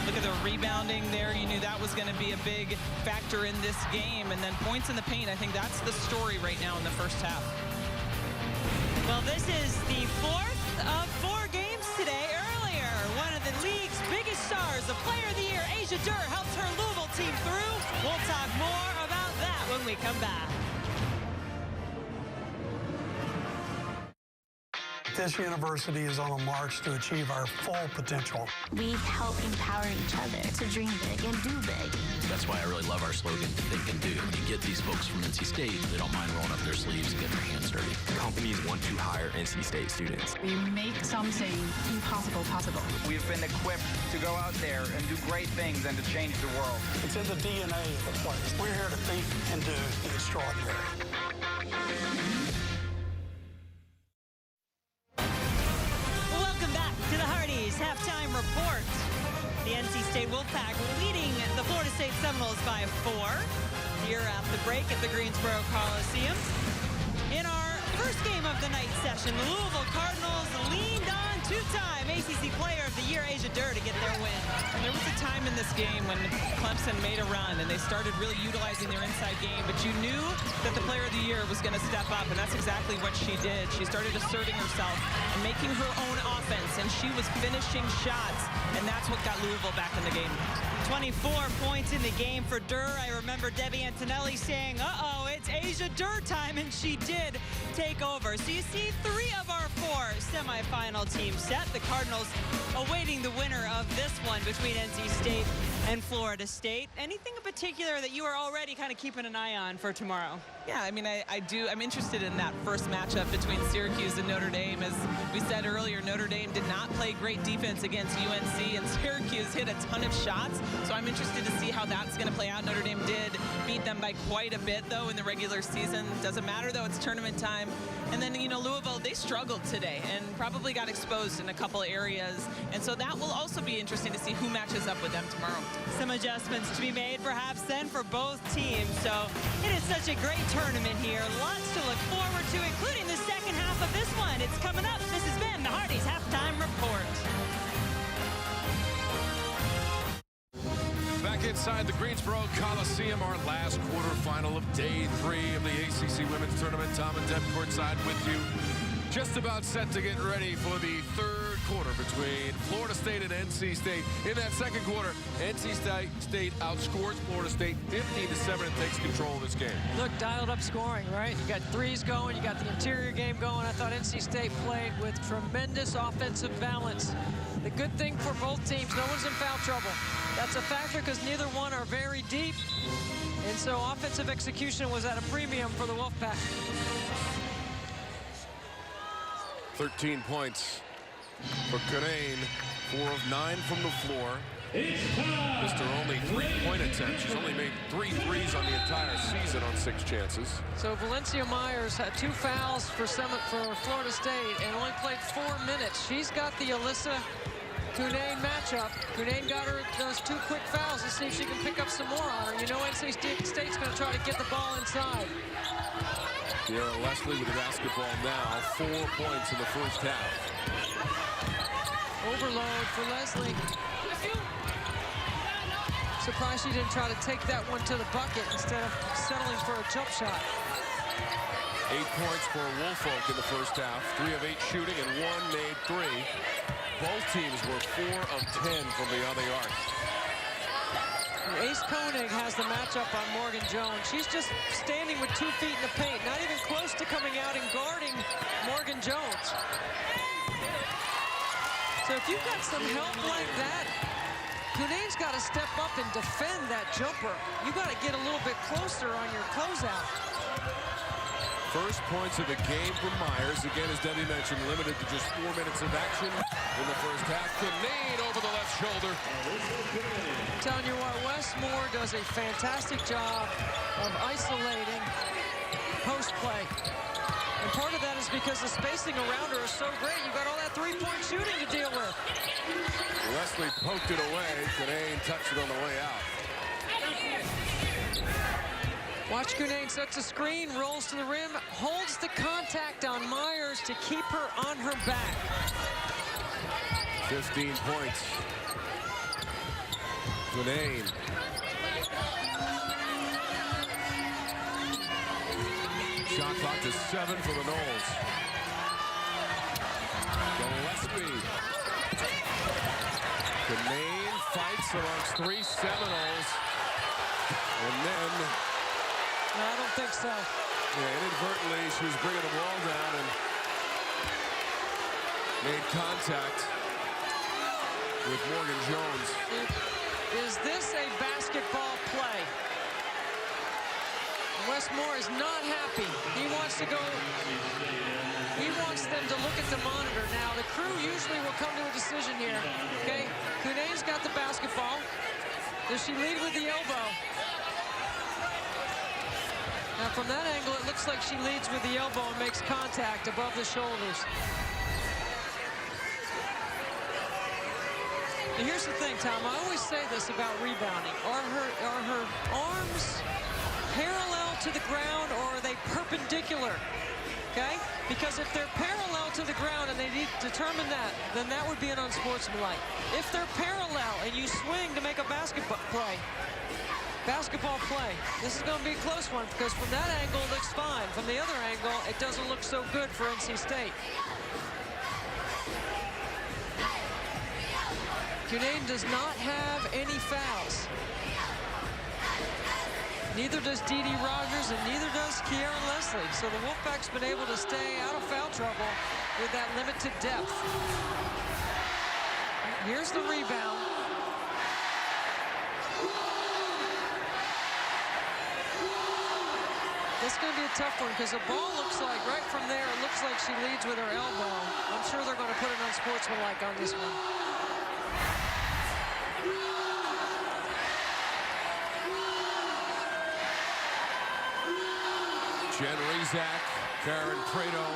Look at the rebounding there. You knew that was going to be a big factor in this game. And then points in the paint, I think that's the story right now in the first half. Well, this is the 4th of 4 games today. Earlier, one of the league's biggest stars, the player of the Asia Durr helps her Louisville team through. We'll talk more about that when we come back. This university is on a march to achieve our full potential. We help empower each other to dream big and do big. That's why I really love our slogan, Think and Do. When you get these folks from NC State, they don't mind rolling up their sleeves and getting their hands dirty. Companies want to hire NC State students. We make something impossible possible. We've been equipped to go out there and do great things and to change the world. It's in the DNA of the place. We're here to think and do the extraordinary. Halftime report. The NC State Wolfpack leading the Florida State Seminoles by 4 here at the break at the Greensboro Coliseum. In our first game of the night session, the Louisville Cardinals leaned on two-time ACC Player of the Year, Asia Durr, to get their win. And there was a time in this game when Clemson made a run and they started really utilizing their inside game, but you knew that the Player of the Year was going to step up, and that's exactly what she did. She started asserting herself and making her own offense, and she was finishing shots, and that's what got Louisville back in the game. 24 points in the game for Durr. I remember Debbie Antonelli saying, uh-oh, it's Asia Durr time, and she did take over. So you see 3 of our 4 semifinal teams set. The Cardinals awaiting the winner of this one between NC State and Florida State. Anything in particular that you are already kind of keeping an eye on for tomorrow? Yeah, I mean, I do. I'm interested in that first matchup between Syracuse and Notre Dame. As we said earlier, Notre Dame did not play great defense against UNC, and Syracuse hit a ton of shots. So I'm interested to see how that's going to play out. Notre Dame did beat them by quite a bit, though, in the regular season. Doesn't matter, though. It's tournament time. And then, you know, Louisville, they struggled today and probably got exposed in a couple areas. And so that will also be interesting to see who matches up with them tomorrow. Some adjustments to be made, perhaps, then, for both teams. So it is such a great tournament here. Lots to look forward to, including the second half of this one. It's coming up. This has been the Hardy's Halftime Report. Back inside the Greensboro Coliseum, our last quarterfinal of day 3 of the ACC Women's Tournament. Tom and Deb courtside with you. Just about set to get ready for the third quarter between Florida State and NC State. In that second quarter, NC State outscores Florida State 15-7 and takes control of this game. Look, dialed up scoring, right? You got threes going, you got the interior game going. I thought NC State played with tremendous offensive balance. The good thing for both teams, no one's in foul trouble. That's a factor because neither one are very deep. And so offensive execution was at a premium for the Wolfpack. 13 points for Cunane, 4 of 9 from the floor. Missed her only 3-point attempt. She's only made 3 threes on the entire season on 6 chances. So Valencia Myers had 2 fouls for Florida State and only played 4 minutes. She's got the Alyssa Cunane matchup. Cunane got her those 2 quick fouls to see if she can pick up some more on her. You know NC State's going to try to get the ball inside. Sierra Leslie with the basketball now. 4 points in the first half. Overload for Leslie. Surprised she didn't try to take that one to the bucket instead of settling for a jump shot. 8 points for Woolfolk in the first half. 3 of 8 shooting and 1 made 3. Both teams were 4 of 10 from the other arc. Ace Koenig has the matchup on Morgan Jones. She's just standing with 2 feet in the paint, not even close to coming out and guarding Morgan Jones. So if you've got some help like that, Cunane's got to step up and defend that jumper. You got to get a little bit closer on your closeout. First points of the game from Myers. Again, as Debbie mentioned, limited to just 4 minutes of action in the first half. Cunane over the left shoulder. I'm telling you what, Wes Moore does a fantastic job of isolating post play. And part of that is because the spacing around her is so great. You got all that 3-point shooting to deal with. Leslie poked it away. Cunane touched it on the way out. Watch Cunane sets a screen, rolls to the rim, holds the contact on Myers to keep her on her back. 15 points. Cunane. Shot clock to 7 for the Noles. Gillespie. Cunane fights amongst 3 Seminoles. And then... No, I don't think so. Yeah, inadvertently, she was bringing the ball down and made contact with Morgan Jones. Is this a basketball play? Wes Moore is not happy. He wants to go, he wants them to look at the monitor. Now, the crew usually will come to a decision here. Okay, Cunane's got the basketball. Does she lead with the elbow? Now, from that angle, it looks like she leads with the elbow and makes contact above the shoulders. And here's the thing, Tom. I always say this about rebounding. Are her arms parallel to the ground, or are they perpendicular? Okay? Because if they're parallel to the ground and they need to determine that, then that would be an unsportsmanlike. If they're parallel and you swing to make a basketball play, this is going to be a close one, because from that angle it looks fine. From the other angle, it doesn't look so good for NC State. Cunane does not have any fouls. Neither does Dee Dee Rogers, and neither does Kiara Leslie. So the Wolfpack's been able to stay out of foul trouble with that limited depth. Here's the rebound. This is going to be a tough one, because the ball looks like, right from there, it looks like she leads with her elbow. I'm sure they're going to put an unsportsmanlike on this one. Jen Rizak, Karen Prado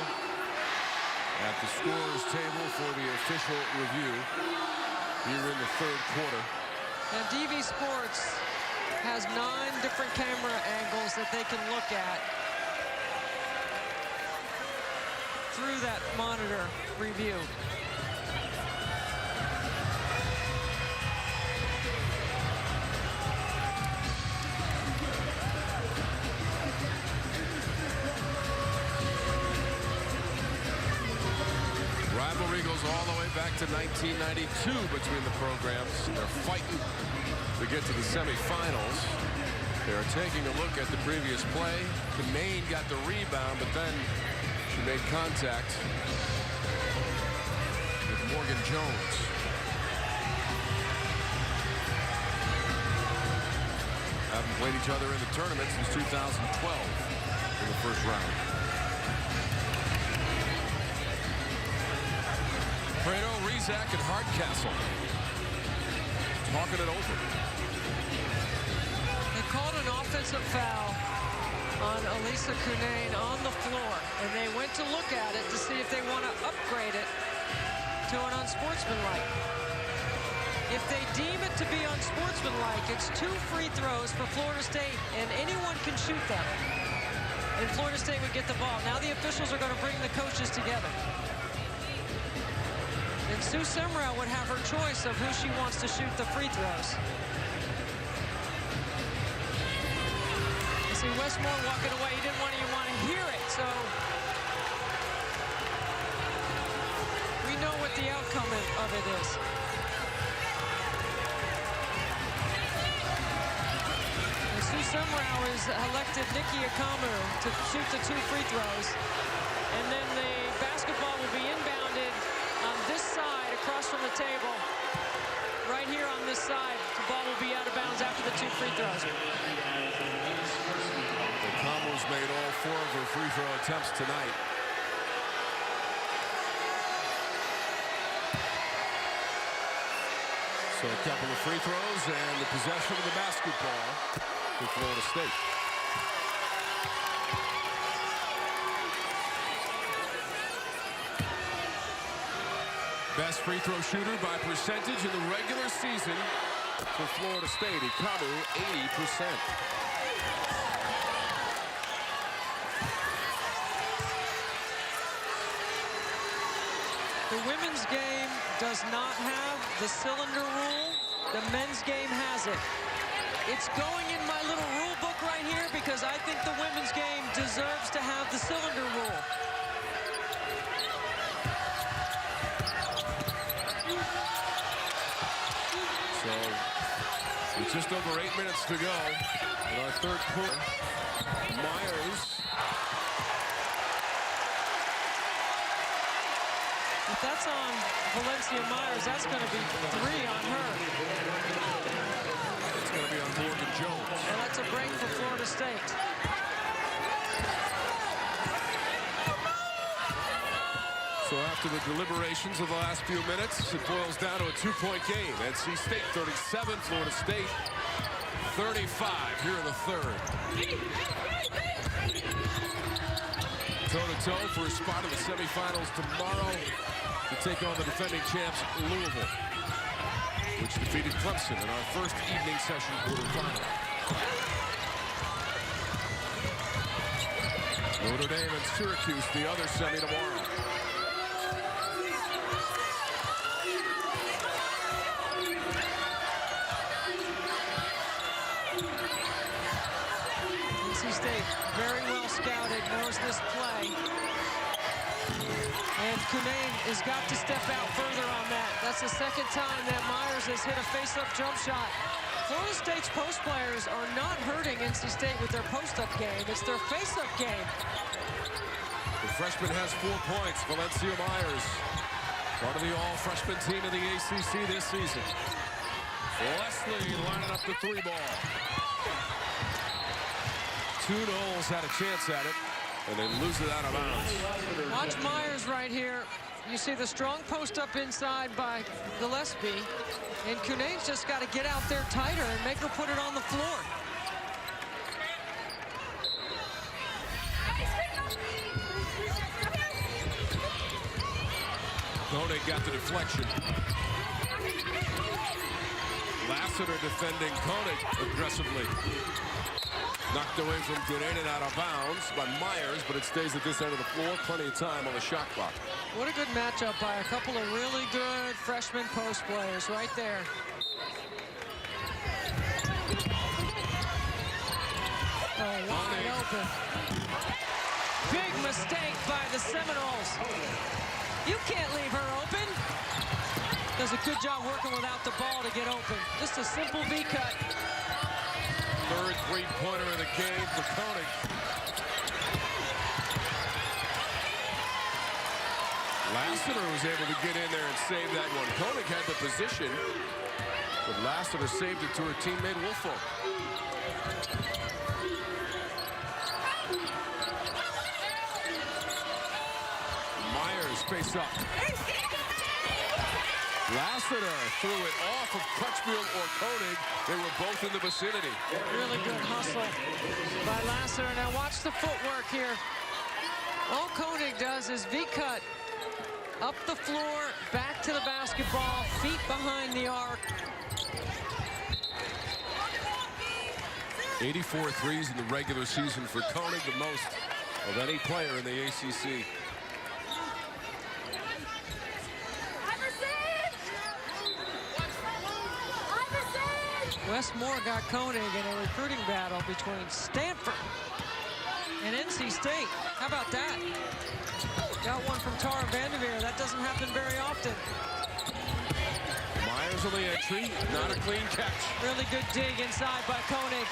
at the scorer's table for the official review here in the 3rd quarter. And DV Sports has 9 different camera angles that they can look at through that monitor review. Rivalry goes all the way back to 1992 between the programs. They're fighting to get to the semifinals. They're taking a look at the previous play. Cunane got the rebound, but then she made contact with Morgan Jones. Haven't played each other in the tournament since 2012 in the first round. Prado, Rizak, and Hardcastle talking it over. They called an offensive foul on Elisa Cunane on the floor, and they went to look at it to see if they want to upgrade it to an unsportsmanlike. If they deem it to be unsportsmanlike, it's 2 free throws for Florida State, and anyone can shoot them. And Florida State would get the ball. Now the officials are going to bring the coaches together. And Sue Semrau would have her choice of who she wants to shoot the free throws. You see Wes Moore walking away. He didn't even want to hear it, so we know what the outcome of it is. And Sue Semrau has elected Nikki Akamu to shoot the 2 free throws. And then the basketball will be inbounded on this side, across from the table. Right here on this side, the ball will be out of bounds after the 2 free throws. Akamu's made all 4 of her free throw attempts tonight. So a couple of free throws and the possession of the basketball for Florida State. Best free throw shooter by percentage in the regular season for Florida State. Akamu, 80%. The women's game does not have the cylinder rule. The men's game has it. It's going in my little rule book right here because I think the women's game deserves to have the cylinder rule. So just over 8 minutes to go in our third quarter. Myers. If that's on Valencia Myers, that's going to be 3 on her. It's going to be on Morgan Jones. And that's a break for Florida State. So after the deliberations of the last few minutes, it boils down to a 2-point game. NC State 37, Florida State 35 here in the third. Toe-to-toe for a spot in the semifinals tomorrow to take on the defending champs Louisville, which defeated Clemson in our first evening session quarterfinal. Notre Dame and Syracuse, the other semi tomorrow. NC State very well scouted, knows this play. And Cunane has got to step out further on that. That's the second time that Myers has hit a face-up jump shot. Florida State's post players are not hurting NC State with their post-up game. It's their face-up game. The freshman has 4 points. Valencia Myers, part of the all-freshman team in the ACC this season. Leslie lining up the 3-ball. Two Knowles had a chance at it, and they lose it out of bounds. Watch Myers right here. You see the strong post up inside by Gillespie, and Cunane's just got to get out there tighter and make her put it on the floor. Koenig got the deflection. Lassiter defending Koenig aggressively. Knocked away from Cunane and out of bounds by Myers, but it stays at this end of the floor. Plenty of time on the shot clock. What a good matchup by a couple of really good freshman post players right there. Oh, wide open. Big mistake by the Seminoles. You can't leave her open. Does a good job working without the ball to get open. Just a simple V-cut. Third three-pointer of the game for Koenig. Lassiter was able to get in there and save that one. Koenig had the position, but Lassiter saved it to her teammate Wolfo. Myers face up. Lassiter threw it off of Crutchfield or Koenig. They were both in the vicinity. Really good hustle by Lassiter. Now watch the footwork here. All Koenig does is V-cut up the floor, back to the basketball, feet behind the arc. 84 threes in the regular season for Koenig, the most of any player in the ACC. Wes Moore got Koenig in a recruiting battle between Stanford and NC State. How about that? Got one from Tara Vanderveer. That doesn't happen very often. Myers on the entry, not a clean catch. Really good dig inside by Koenig.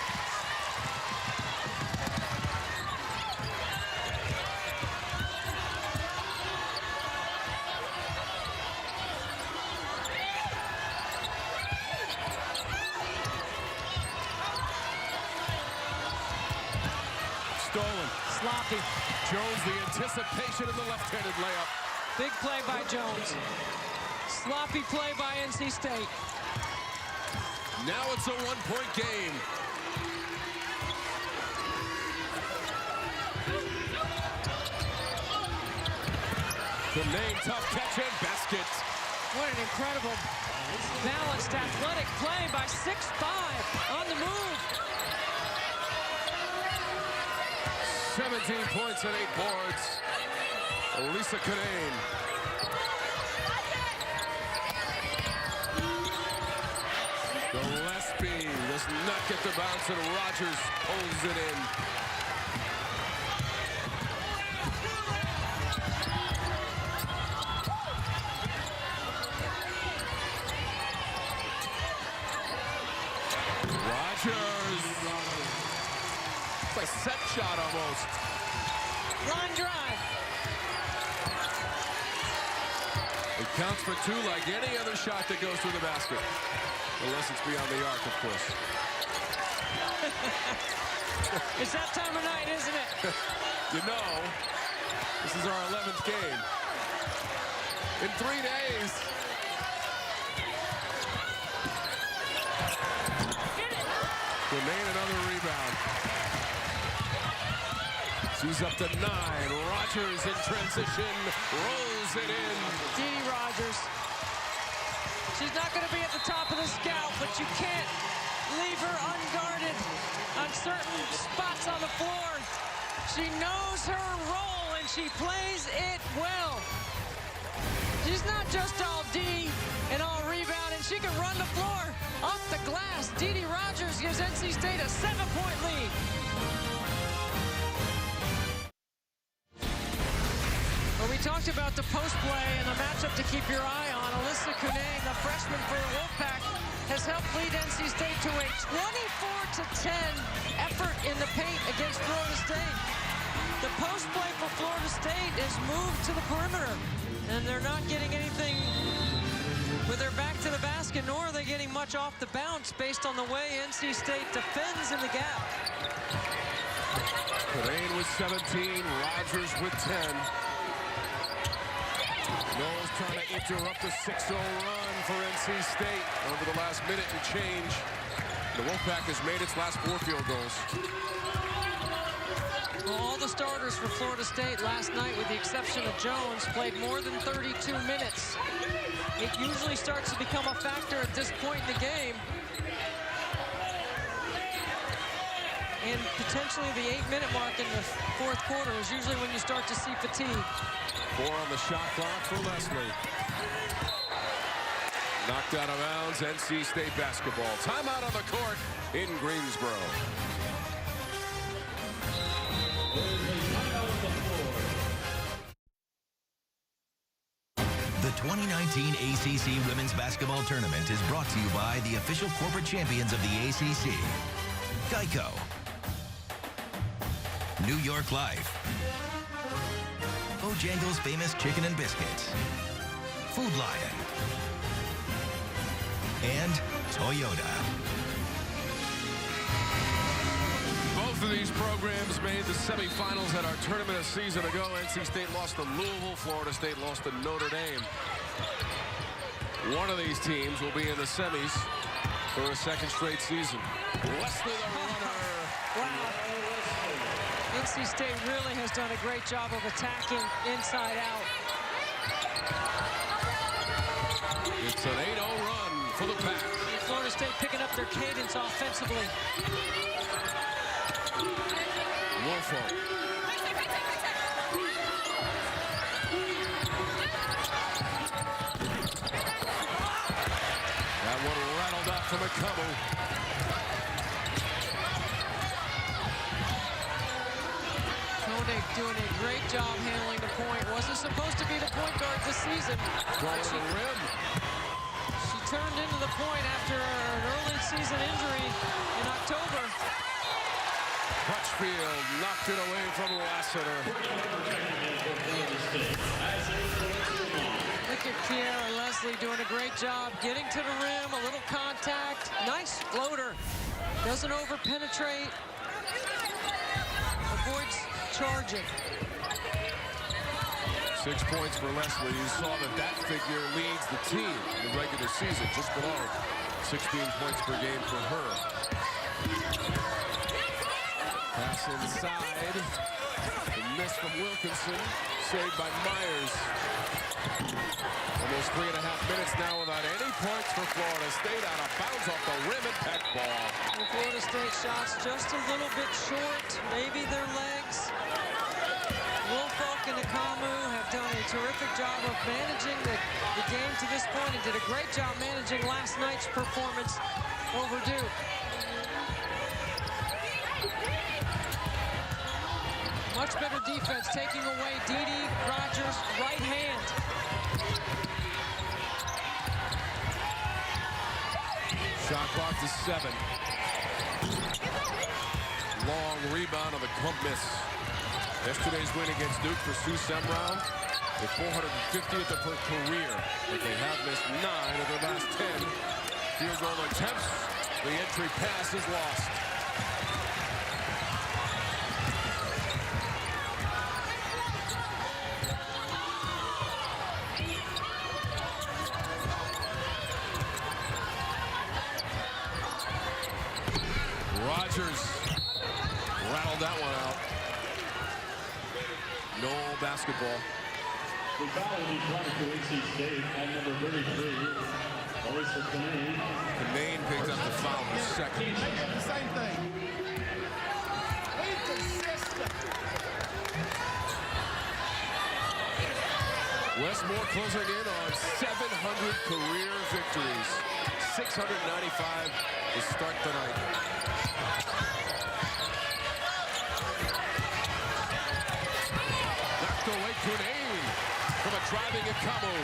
Stolen. Sloppy. Jones, the anticipation of the left-handed layup. Big play by Jones. Sloppy play by NC State. Now it's a one-point game. Cunane, tough catch and basket. What an incredible balanced athletic play by 6'5" on the move. 17 points and 8 boards. Lisa Cunane. Gillespie does not get the bounce, and Rogers pulls it in. Rogers. It's like a set shot almost. Line drive. It counts for two like any other shot that goes through the basket. Unless it's beyond the arc, of course. It's that time of night, isn't it? You know, this is our 11th game. In 3 days. Remain another rebound. She's up to 9. Rogers in transition, rolls it in. Dee Dee Rogers. She's not going to be at the top of the scout, but you can't leave her unguarded on certain spots on the floor. She knows her role, and she plays it well. She's not just all D and all rebound, and she can run the floor off the glass. Dee Dee Rogers gives NC State a 7-point lead. Well, we talked about the post play and the matchup to keep your eye on. Alyssa Cunane, the freshman for Wolfpack, has helped lead NC State to a 24-10 effort in the paint against Florida State. The post play for Florida State is moved to the perimeter, and they're not getting anything with their back to the basket, nor are they getting much off the bounce based on the way NC State defends in the gap. Cunane with 17, Rogers with 10. Knowles trying to interrupt a 6-0 run for NC State over the last minute and change. The Wolfpack has made its last 4 field goals. Well, all the starters for Florida State last night, with the exception of Jones, played more than 32 minutes. It usually starts to become a factor at this point in the game. And potentially the 8-minute mark in the 4th quarter is usually when you start to see fatigue. 4 on the shot clock for Leslie. Knocked out of bounds, NC State basketball. Timeout on the court in Greensboro. The 2019 ACC Women's Basketball Tournament is brought to you by the official corporate champions of the ACC, Geico, New York Life, Bojangles Famous Chicken and Biscuits, Food Lion, and Toyota. Both of these programs made the semifinals at our tournament a season ago. NC State lost to Louisville. Florida State lost to Notre Dame. One of these teams will be in the semis for a 2nd straight season. Leslie the runner. Wow. NC State really has done a great job of attacking inside out. It's an 8-0 run for the Pack. Florida State picking up their cadence offensively. Wolfo. That one rattled out to McComo. Koenig doing a great job handling the point. Wasn't supposed to be the point guard this season. Going to the rim. She turned into the point after an early season injury in October. Crutchfield knocked it away from Lassiter. Look at Kiara Leslie doing a great job getting to the rim, a little contact. Nice floater. Doesn't over-penetrate. Avoids charging. 6 points for Leslie. You saw that figure leads the team in the regular season, just below 16 points per game for her. Pass inside. The miss from Wilkinson. Saved by Myers. Almost 3.5 minutes now without any points for Florida State. Out of bounds off the rim and Peck ball. The Florida State shots just a little bit short. Maybe their legs. Woolfolk and Akamu have done a terrific job of managing the game to this point and did a great job managing last night's performance over Duke. Much better defense, taking away Dee Dee Rogers' right hand. Shot clock to 7. rebound on the pump miss. Yesterday's win against Duke for Sue Semrau, with 450th of her career, but they have missed 9 of their last 10 field goal attempts. The entry pass is lost. Rogers rattled that one out. No basketball. The foul will be applied to NC State at number 33, Alyssa Canane. Canane picked up the foul in the second. Same thing. Westmore closing in on 700 career victories. 695 to start the night. Knocked away Canane from a driving Akamu.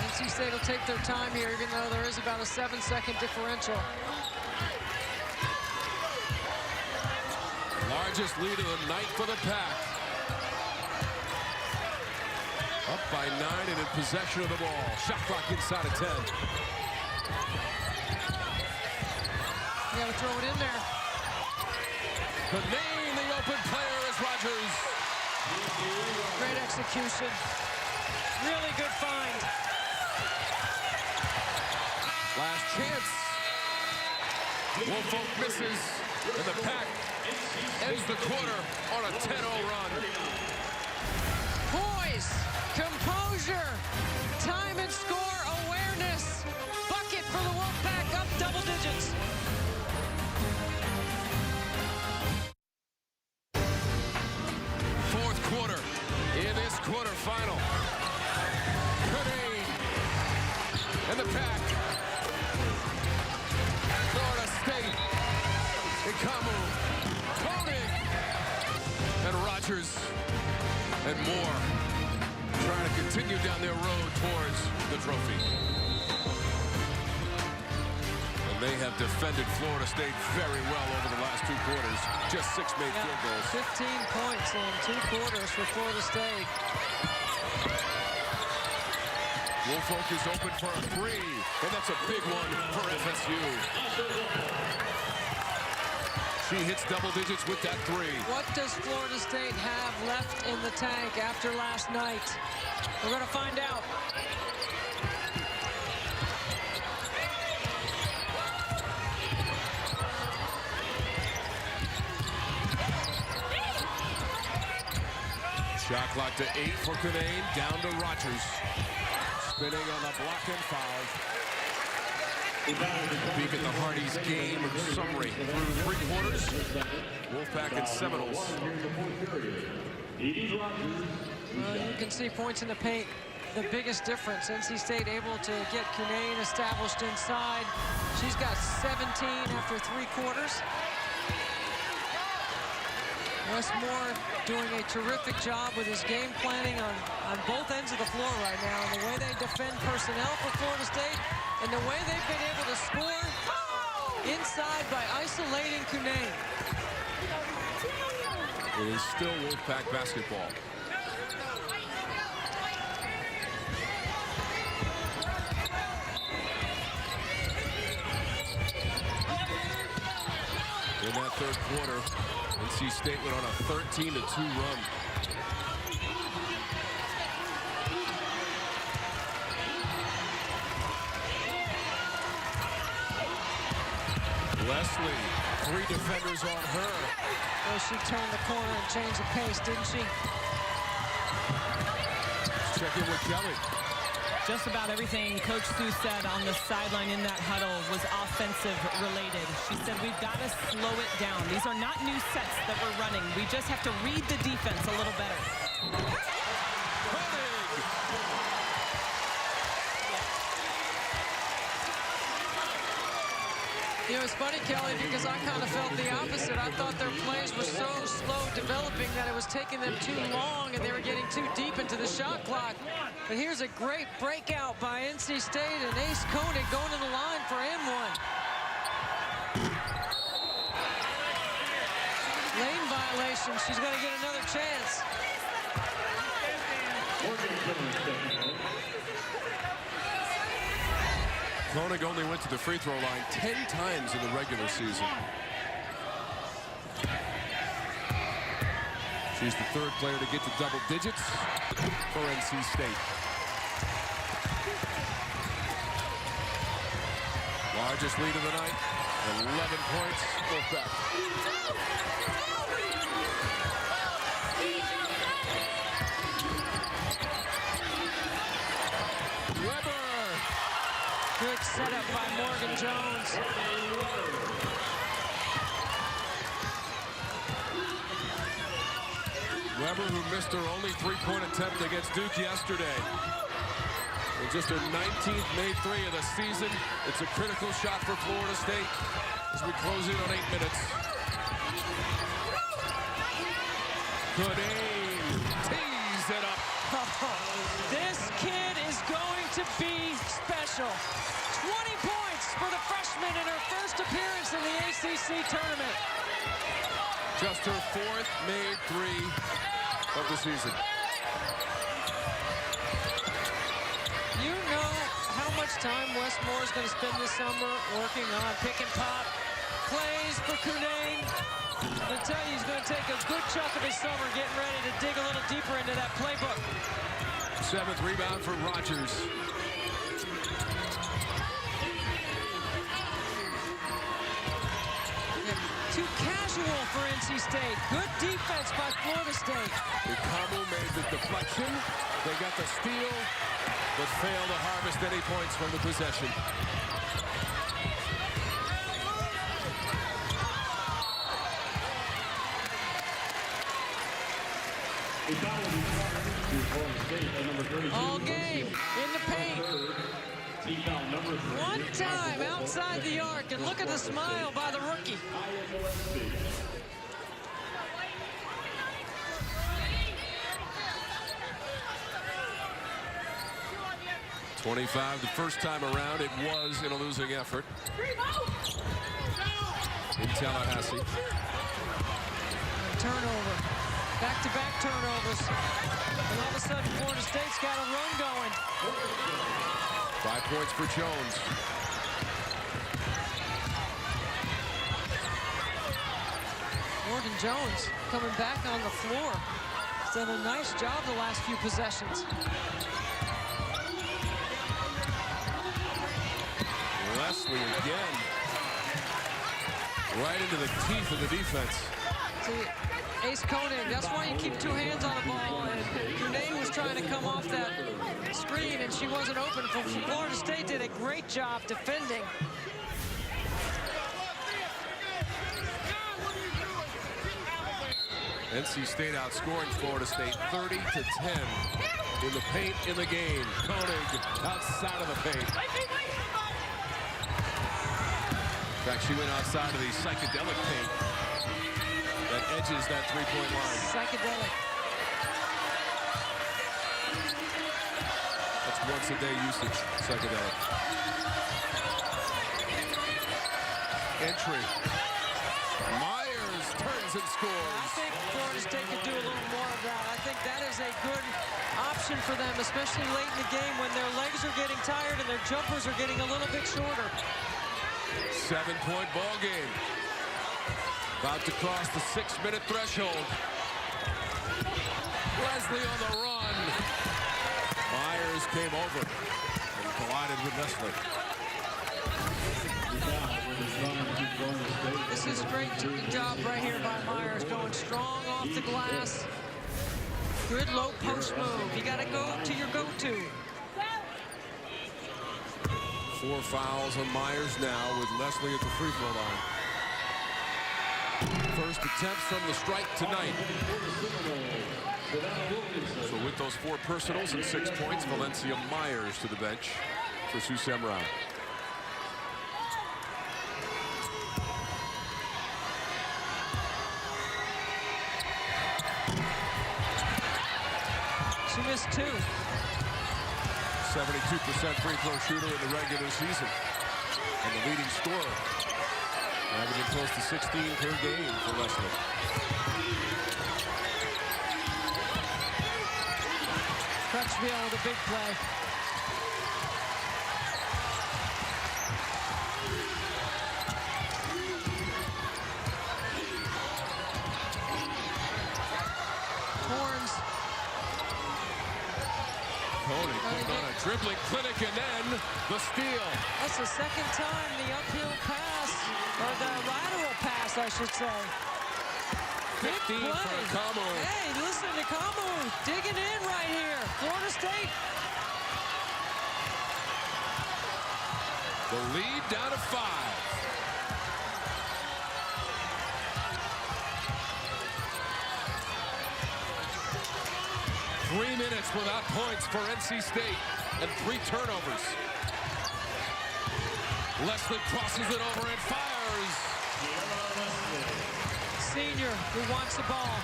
NC State will take their time here, even though there is about a 7-second differential. Largest lead of the night for the Pack. Up by 9 and in possession of the ball. Shot clock inside of 10. You gotta throw it in there. Canane, the open player, is Rogers. Great execution. Really good find. Last chance. Woolfolk misses, and the Pack ends the quarter on a 10-0 run. Poise, composure, time and score awareness. Bucket for the Wolfpack, up double digits. Fourth quarter in this quarterfinal. Canane and the Pack. Florida State. Akamu, Koenig, and Rogers, and more, trying to continue down their road towards the trophy. And they have defended Florida State very well over the last 2 quarters. Just 6 made field goals. 15 points in 2 quarters for Florida State. Woolfolk is open for a 3, and that's a big one for FSU. She hits double digits with that 3. What does Florida State have left in the tank after last night? We're going to find out. Shot clock to 8 for Canane, down to Rogers. Spinning on the block and foul. Peek at the Hardy's game summary through 3 quarters. Wolfpack and Seminoles. Well, you can see points in the paint. The biggest difference, NC State able to get Canane established inside. She's got 17 after 3 quarters. Westmore doing a terrific job with his game planning on both ends of the floor right now. And the way they defend personnel for Florida State and the way they've been able to score inside by isolating Canane. It is still Wolfpack basketball. In that 3rd quarter, NC State went on a 13-2 run. Leslie, 3 defenders on her. Well, she turned the corner and changed the pace, didn't she? Let's check in with Kelly. Just about everything Coach Sue said on the sideline in that huddle was offensive related. She said we've got to slow it down. These are not new sets that we're running. We just have to read the defense a little better. You know, it's funny, Kelly, because I kind of felt the opposite. I thought their plays were so slow developing that it was taking them too long and they were getting too deep into the shot clock. But here's a great breakout by NC State and Ace Koenig going to the line for and 1. violation. She's going to get another chance. Koenig only went to the free throw line 10 times in the regular season. She's the third player to get to double digits for NC State. Largest lead of the night, 11 points, Wolfpack. Weber. Good setup by Morgan Jones. Weber, who missed her only three-point attempt against Duke yesterday. And just her 19th made three of the season. It's a critical shot for Florida State as we close in on 8 minutes. Good aim. Tees it up. This kid is going to be special. 20 points for the freshman in her first appearance in the ACC tournament. Just her fourth made three of the season. You know how much time Westmore is going to spend this summer working on pick and pop plays for Cunane. I tell you, he's going to take a good chunk of his summer getting ready to dig a little deeper into that playbook. 7th rebound for Rogers. Too casual for NC State. Good defense by Florida State. Kamu made the deflection. They got the steal, but failed to harvest any points from the possession. All game in the paint. One time outside the arc, and look at the smile by the rookie. 25 the first time around. It was in a losing effort in Tallahassee. Turnover. Back-to-back turnovers. And all of a sudden, Florida State's got a run going. 5 points for Jones. Morgan Jones coming back on the floor. He's done a nice job the last few possessions. Leslie again. Right into the teeth of the defense. See, Ace Koenig, that's why you keep two hands on the ball. And Cunane was trying to come off that screen, and she wasn't open. Florida State did a great job defending. NC State outscoring Florida State 30-10 in the paint in the game. Koenig outside of the paint. In fact, she went outside of the psychedelic paint that edges that three-point line. Psychedelic. That's once-a-day usage, psychedelic. Entry. Myers turns and scores. I think Florida State could do a little more of that. I think that is a good option for them, especially late in the game when their legs are getting tired and their jumpers are getting a little bit shorter. 7-point ball game. About to cross the 6-minute threshold. Leslie on the run. Myers came over and collided with Leslie. This is a great job right here by Myers, going strong off the glass. Good low post move. You got to go to your go-to. 4 fouls on Myers now with Leslie at the free throw line. First attempts from the strike tonight. So with those 4 personals and 6 points, Valencia Myers to the bench for Sioux Samurai. She missed 2. 72% free throw shooter in the regular season. And the leading scorer. Averaging close to 16 per game for Leslie. Crutchfield with a big play. Horns. Koenig putting on a dribbling clinic and then the steal. That's the second time the uphill pass, or the lateral pass, I should say. 15 for Kamu. Hey, listen to Kamu digging in right here. Florida State. The lead down to 5. Three minutes without points for NC State and 3 turnovers. Leslie crosses it over and fires. Senior who wants the ball.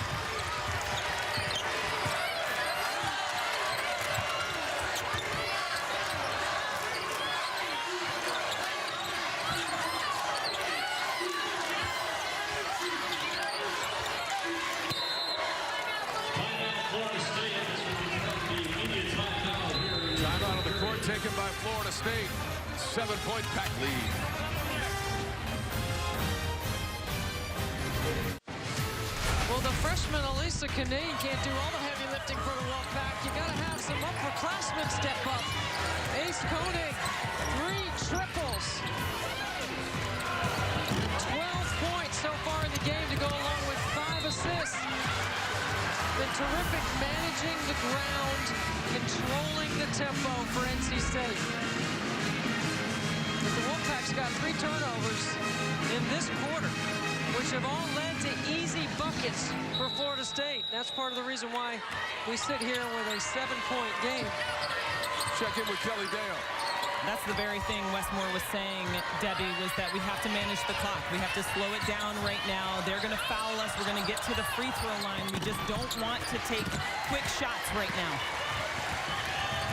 Timeout on the court taken by Florida State. 7-point pack lead. Well, the freshman Elisa Canane can't do all the heavy lifting for the Wolfpack. You got to have some upperclassmen step up. Ace Koenig, 3 triples. 12 points so far in the game to go along with 5 assists. Been terrific managing the ground, controlling the tempo for NC State. But the Wolfpack's got 3 turnovers in this quarter, which have all led to easy buckets for Florida State. That's part of the reason why we sit here with a 7-point game. Check in with Kelly Dale. That's the very thing Westmore was saying, Debbie, was that we have to manage the clock. We have to slow it down right now. They're going to foul us. We're going to get to the free throw line. We just don't want to take quick shots right now.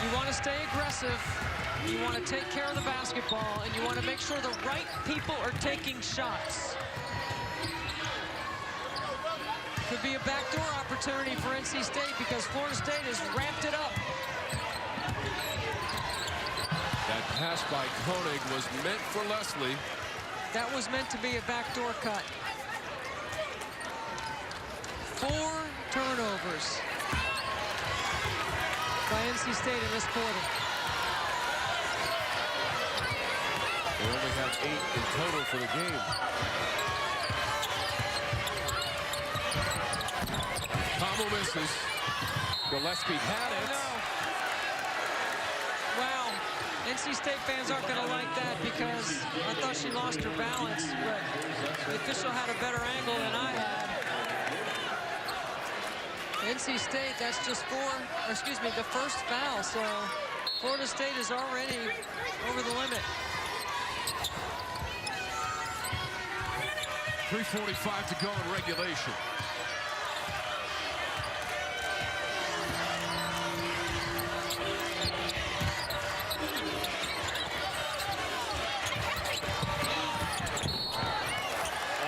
You want to stay aggressive. You want to take care of the basketball, and you want to make sure the right people are taking shots. Could be a backdoor opportunity for NC State because Florida State has ramped it up. That pass by Koenig was meant for Leslie. That was meant to be a backdoor cut. 4 turnovers by NC State in this quarter. They only have 8 in total for the game. Kamu misses. Gillespie had it. Wow. NC State fans aren't going to like that because I thought she lost her balance, but the official had a better angle than I had. NC State, that's just the first foul, so Florida State is already over the limit. 3:45 to go in regulation.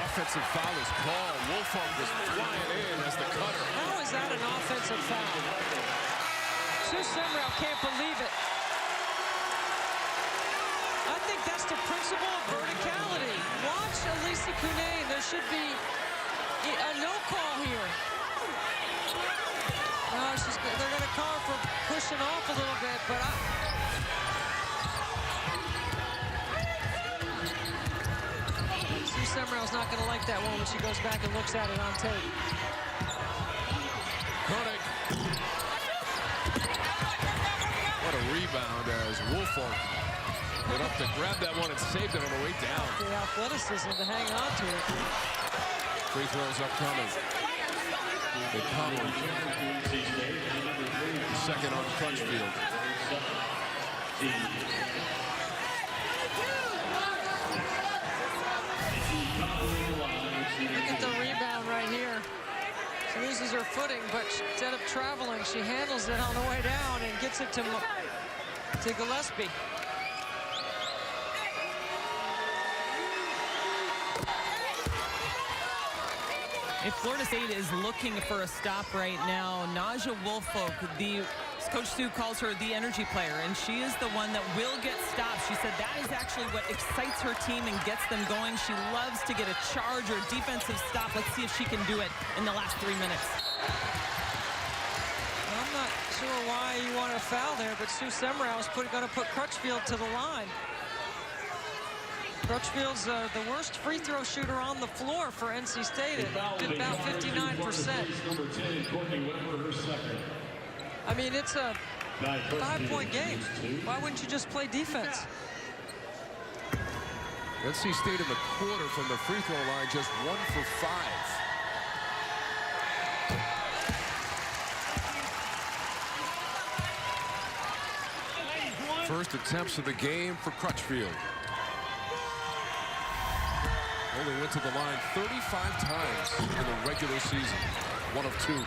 Offensive foul is called. Woolfolk was flying in as the cutter. How is that an offensive foul? Sue Semrau can't believe it. I think that's the principle of verticality. Watch Elisa Canane. There should be a no call here. No, they're going to call her for pushing off a little bit, but Sue Semrau's not going to like that one when she goes back and looks at it on tape. Koenig. What a rebound as Woolfolk went up to grab that one and saved it on the way down. The athleticism to hang on to it. Free throws upcoming. Second on Crutchfield. Look at the rebound right here. She loses her footing, but instead of traveling, she handles it on the way down and gets it to Gillespie. If Florida State is looking for a stop right now, Naja Woolfolk, Coach Stu calls her the energy player, and she is the one that will get stops. She said that is actually what excites her team and gets them going. She loves to get a charge or a defensive stop. Let's see if she can do it in the last 3 minutes. I'm not sure why you want a foul there, but Sue Semrau is going to put Crutchfield to the line. Crutchfield's the worst free throw shooter on the floor for NC State at about 59%. I mean, it's a 5-point game. Why wouldn't you just play defense? NC State in the quarter from the free throw line, just 1 for 5. First attempts of the game for Crutchfield. Only went to the line 35 times in the regular season. 1 of 2. Well,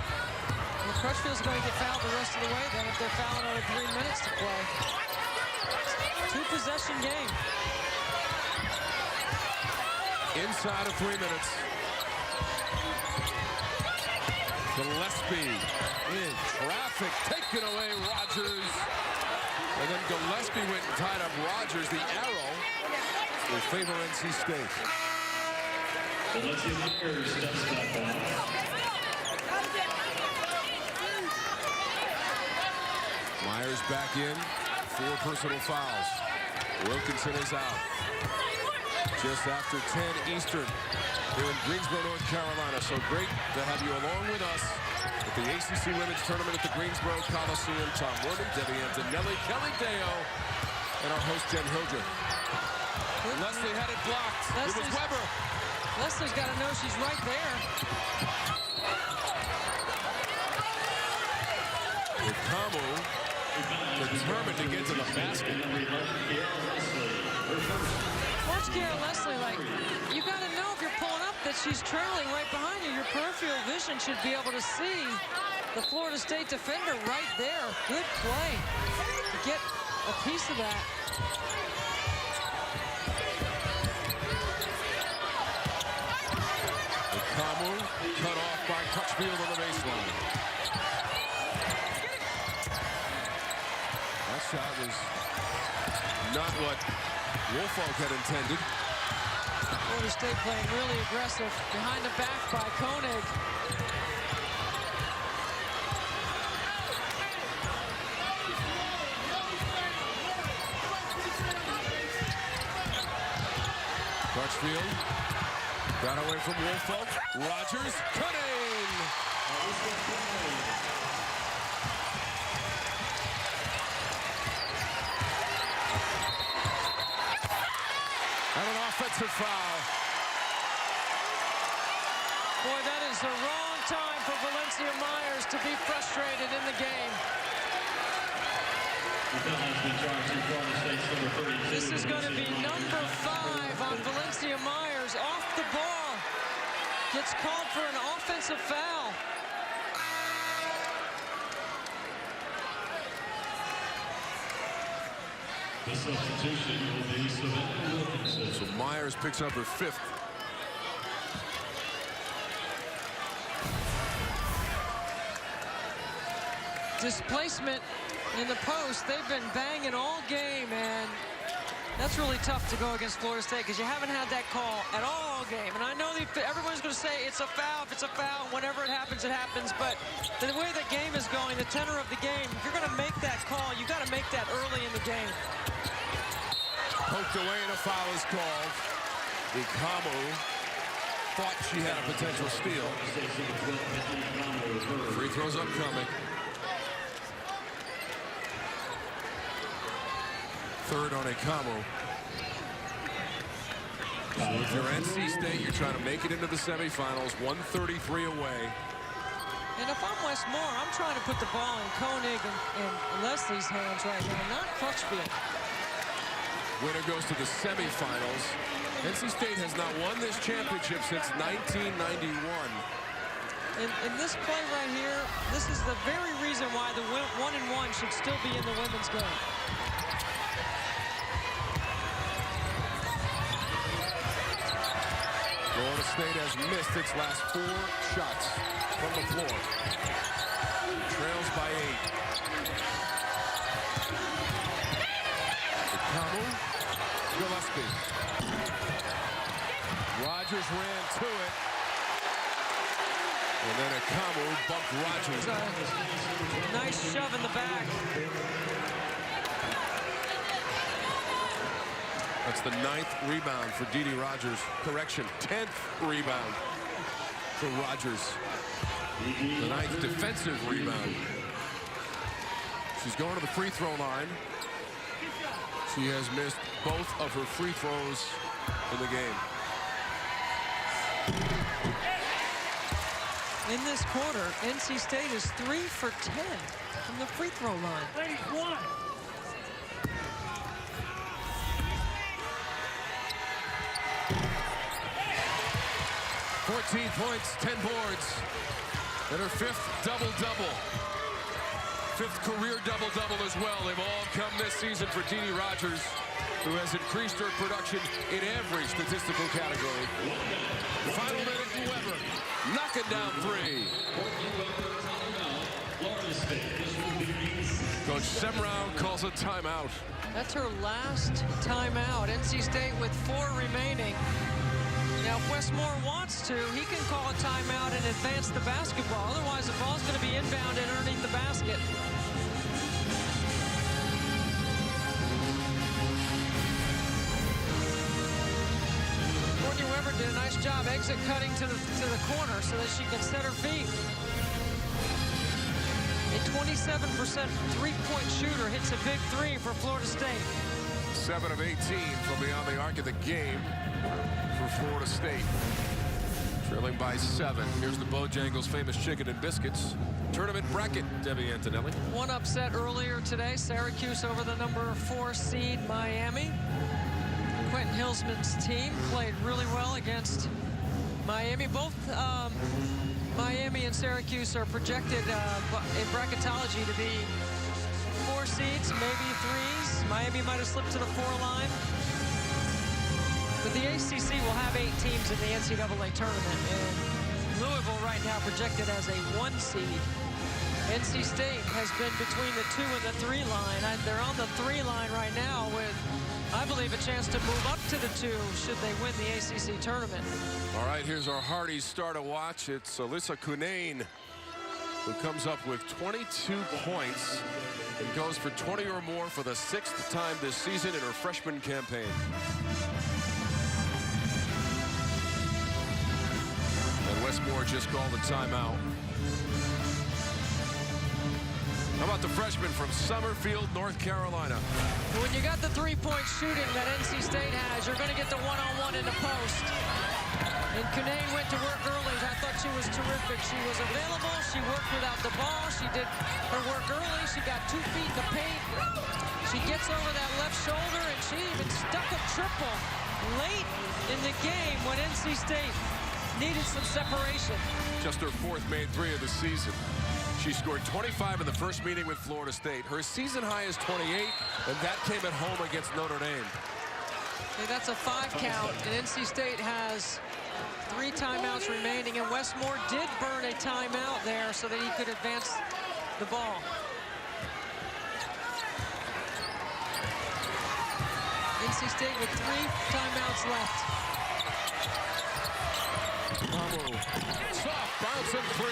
Crutchfield's going to get fouled the rest of the way then if they're fouling over 3 minutes to play. 2-possession game. Inside of 3 minutes. Gillespie in traffic, taken away Rogers. And then Gillespie went and tied up Rogers. The arrow will favor NC State. Myers back in. 4 personal fouls. Wilkinson is out. Just after 10 Eastern here in Greensboro, North Carolina. So great to have you along with us at the ACC Women's Tournament at the Greensboro Coliseum. Tom Morgan, Debbie Antonelli, Kelly Deo, and our host Jen Hildreth. Leslie had it blocked. It was Weber. Leslie's got to know she's right there. Kamu determined to get to the basket. Watch Kiara Leslie, like, you got to know if you're pulling up that she's trailing right behind you. Your peripheral vision should be able to see the Florida State defender right there. Good play to get a piece of that. Kamu cut off by Crutchfield on the baseline. That shot was not what Woolfolk had intended. Florida State playing really aggressive behind the back by Koenig. Crutchfield got away from Woolfolk. Rogers, cutting! And an offensive foul. Boy, that is the wrong time for Valencia Myers to be frustrated in the game. This is going to be number 5 on Valencia Myers off the ball. Gets called for an offensive foul. The substitution will be Savannah Wilkinson. So Myers picks up her 5th. Displacement in the post. They've been banging all game, and that's really tough to go against Florida State because you haven't had that call at all game. And I know everyone's going to say it's a foul. If it's a foul, whenever it happens, but the way the game is going, the tenor of the game, if you're going to make that call, you got to make that early in the game. Poked away and a foul is called. Kamu thought she had a potential steal. Free throws upcoming. 3rd on Kamu. So if you're NC State, you're trying to make it into the semifinals. 133 away. And if I'm Wes Moore, I'm trying to put the ball in Koenig and Leslie's hands right now, not Crutchfield. Winner goes to the semifinals. NC State has not won this championship since 1991. In this play right here, this is the very reason why the 1-and-1 should still be in the women's game. Florida State has missed its last 4 shots from the floor. Trails by 8. Kamu, Gillespie. Rogers ran to it. And then Kamu bumped Rogers. Nice shove in the back. That's the 9th rebound for Dee Dee Rogers. Correction, 10th rebound for Rogers. The 9th defensive rebound. She's going to the free throw line. She has missed both of her free throws in the game. In this quarter, NC State is 3 for 10 from the free throw line. Ladies, 1. $14 points, 10 boards, and her 5th double-double. 5th career double-double as well. They've all come this season for Dee Dee Rogers, who has increased her production in every statistical category. Final minute, Weber knocking down 3. Coach Semrau calls a timeout. That's her last timeout. NC State with 4 remaining. Now, if Westmore wants to, he can call a timeout and advance the basketball. Otherwise, the ball's going to be inbounded underneath the basket. Courtney Weber did a nice job exit cutting to the corner so that she can set her feet. A 27% three-point shooter hits a big 3 for Florida State. 7 of 18 from beyond the arc of the game for Florida State. Trailing by 7. Here's the Bojangles' famous chicken and biscuits tournament bracket, Debbie Antonelli. One upset earlier today, Syracuse over the number 4 seed Miami. Quentin Hillsman's team played really well against Miami. Both Miami and Syracuse are projected in bracketology to be 4 seeds, maybe 3s. Miami might have slipped to the 4 line. But the ACC will have 8 teams in the NCAA tournament. And Louisville right now projected as a 1 seed. NC State has been between the 2 and the 3 line. They're on the 3 line right now with, I believe, a chance to move up to the 2 should they win the ACC tournament. All right, here's our Hardy star to watch. It's Alyssa Cunane, who comes up with 22 points and goes for 20 or more for the 6th time this season in her freshman campaign. And Westmore just called a timeout. How about the freshman from Summerfield, North Carolina? When you got the 3-point shooting that NC State has, you're going to get the one-on-one in the post. And Cunane went to work early. I thought she was terrific. She was available. She worked without the ball. She did her work early. She got 2 feet in the paint. She gets over that left shoulder, and she even stuck a triple late in the game when NC State needed some separation. Just her 4th made 3 of the season. She scored 25 in the first meeting with Florida State. Her season high is 28, and that came at home against Notre Dame. Okay, that's a 5 count, and NC State has 3 timeouts remaining, and Westmore did burn a timeout there so that he could advance the ball. NC State with 3 timeouts left. Soft bouncing 3.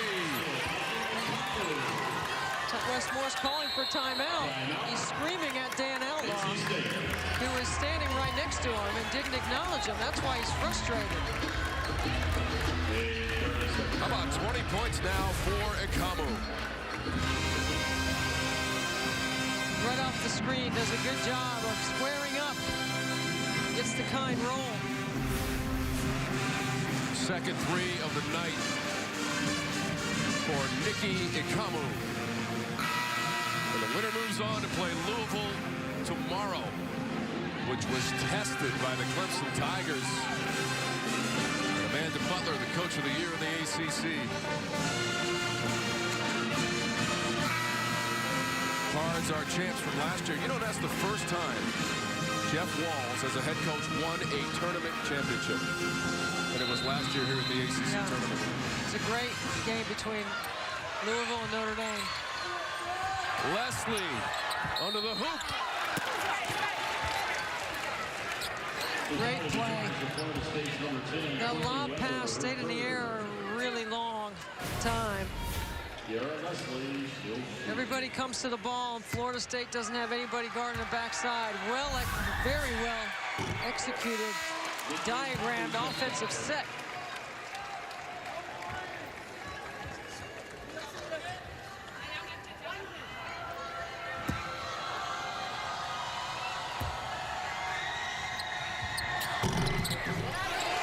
Westmore's calling for timeout. He's screaming at Dan Outlaw, who is standing right next to him and didn't acknowledge him. That's why he's frustrated. How about 20 points now for Ekamu? Right off the screen, does a good job of squaring up. Gets the kind roll. Second 3 of the night for Nikki Ekamu. And the winner moves on to play Louisville tomorrow, which was tested by the Clemson Tigers. And Amanda Butler, the coach of the year in the ACC. Cards are champs from last year. You know, that's the first time Jeff Walz, as a head coach, won a tournament championship. And it was last year here at the ACC tournament. It's a great game between Louisville and Notre Dame. Leslie under the hoop. Great play. The lob pass stayed in the air a really long time. Everybody comes to the ball, and Florida State doesn't have anybody guarding the backside. Very well executed, diagrammed offensive set.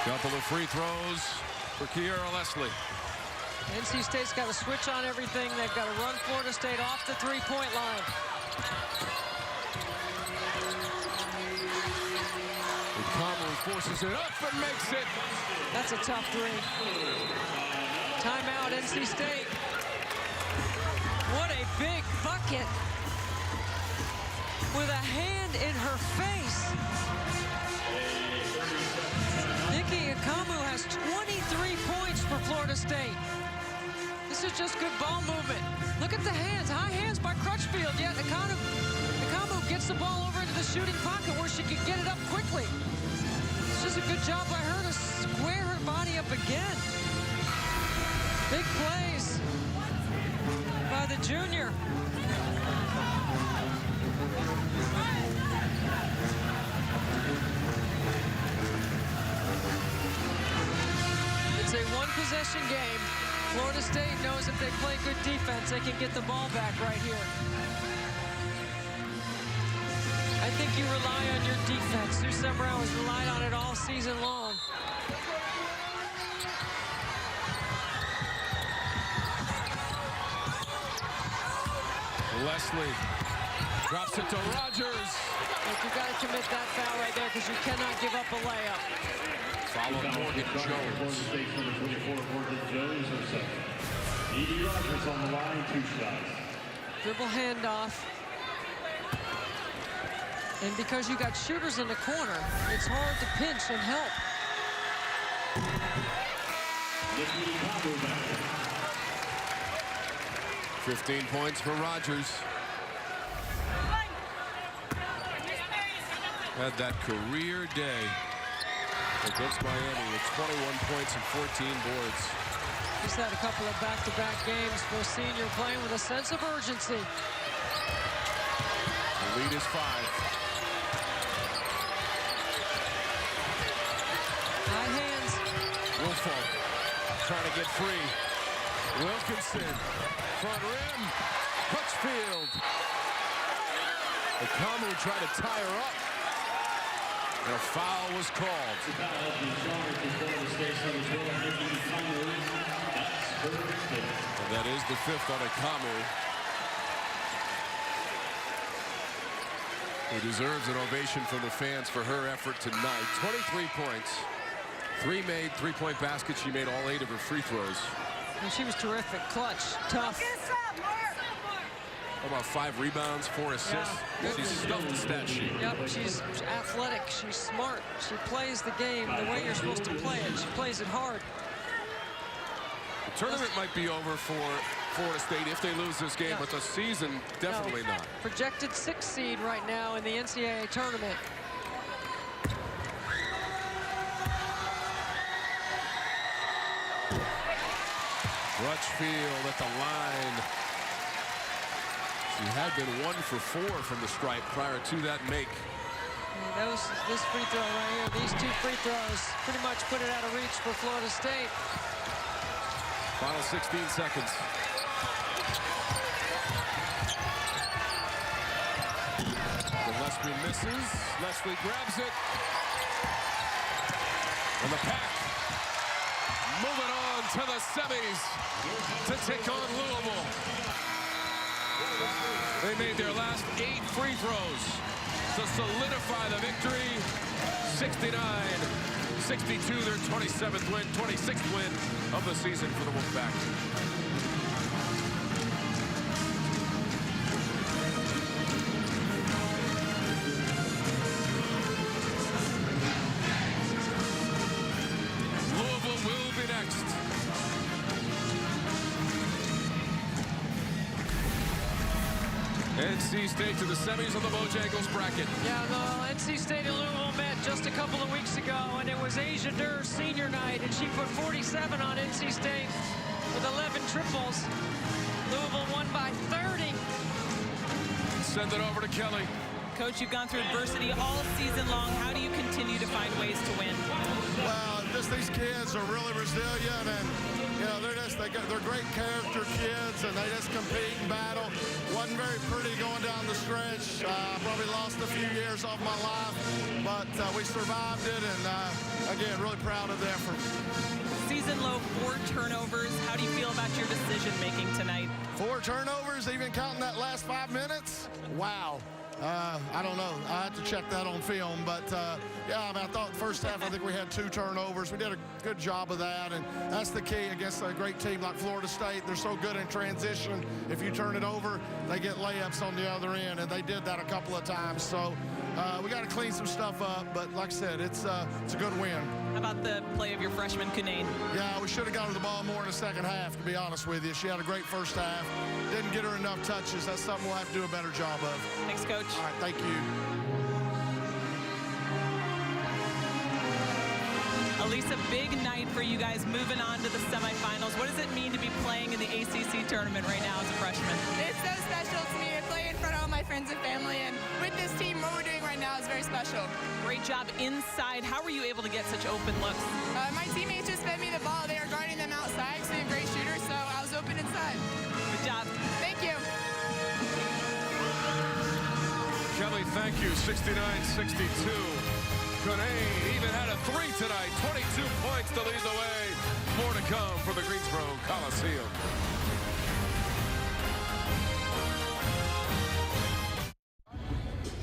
Couple of free throws for Kiera Leslie. NC State's got to switch on everything. They've got to run Florida State off the three-point line. Kamu forces it up and makes it. That's a tough three. Timeout, NC State. What a big bucket with a hand in her face. Nikki Kamu has 23 points for Florida State. This is just good ball movement. Look at the hands, high hands by Crutchfield. Yeah, Kamu gets the ball over into the shooting pocket where she can get it up quickly. It's just a good job by her to square her body up again. Big plays by the junior. It's a one-possession game. Florida State knows if they play good defense, they can get the ball back right here. I think you rely on your defense. Sue Semrau has relied on it all season long. Leslie drops it to Rogers. Look, you got to commit that foul right there because you cannot give up a layup. Follow Morgan Jones. Florida State number 24, Morgan Jones, or second. Edie Rogers on the line, 2 shots. Dribble handoff. And because you got shooters in the corner, it's hard to pinch and help. 15 points for Rogers. Had that career day against Miami with 21 points and 14 boards. He's had a couple of back-to-back games for a senior playing with a sense of urgency. The lead is 5. High hands. Wilfo trying to get free. Wilkinson, front rim, Crutchfield. Kamu tried to tie her up. And a foul was called. And that is the 5th on Kamu. Who deserves an ovation from the fans for her effort tonight. 23 points. 3 made three-point baskets. She made all 8 of her free throws. And she was terrific, clutch, tough. How about 5 rebounds, 4 assists? Yeah. She's stuffed the stat sheet. Yep, she's athletic, she's smart. She plays the game the way you're supposed to play it. She plays it hard. The tournament might be over for Florida State if they lose this game, but the season definitely not. Projected 6th seed right now in the NCAA tournament. Crutchfield at the line. She had been 1 for 4 from the stripe prior to that make. This free throw right here, these 2 free throws pretty much put it out of reach for Florida State. Final 16 seconds. Gillespie misses. Leslie grabs it. And the Pack moving on to the semis to take on Louisville. They made their last 8 free throws to solidify the victory. 69-62, their 26th win of the season for the Wolfpack. Louisville will NC State to the semis of the Bojangles bracket. Yeah, the NC State and Louisville met just a couple of weeks ago, and it was Asia Durr's senior night, and she put 47 on NC State with 11 triples. Louisville won by 30. Send it over to Kelly. Coach, you've gone through adversity all season long. How do you continue to find ways to win? Well, just these kids are really resilient, and you know they're great character kids, and they just compete and battle. Wasn't very pretty going down the stretch. Probably lost a few years off my life, but we survived it, and again, really proud of the effort. Season low 4 turnovers. How do you feel about your decision making tonight? 4 turnovers, even counting that last 5 minutes. Wow. I don't know. I have to check that on film. But, yeah, I mean, I thought first half, I think we had 2 turnovers. We did a good job of that, and that's the key against a great team like Florida State. They're so good in transition. If you turn it over, they get layups on the other end, and they did that a couple of times. So we got to clean some stuff up. But, like I said, it's a good win. How about the play of your freshman, Cunane? Yeah, we should have got her the ball more in the second half, to be honest with you. She had a great first half. Didn't get her enough touches. That's something we'll have to do a better job of. Thanks, Coach. All right, thank you. Elisa, big night for you guys moving on to the semifinals. What does it mean to be playing in the ACC tournament right now as a freshman? It's so special to me to play in front of all my friends and family, and with this team, what we're doing right now is very special. Great job inside. How were you able to get such open looks? My teammates just fed me the ball. They are guarding them outside, so they're great shooters, so I was open inside. Good job. Thank you. Kelly, thank you. 69-62. Cunane even had a 3 tonight. 22 points to lead the way. More to come for the Greensboro Coliseum.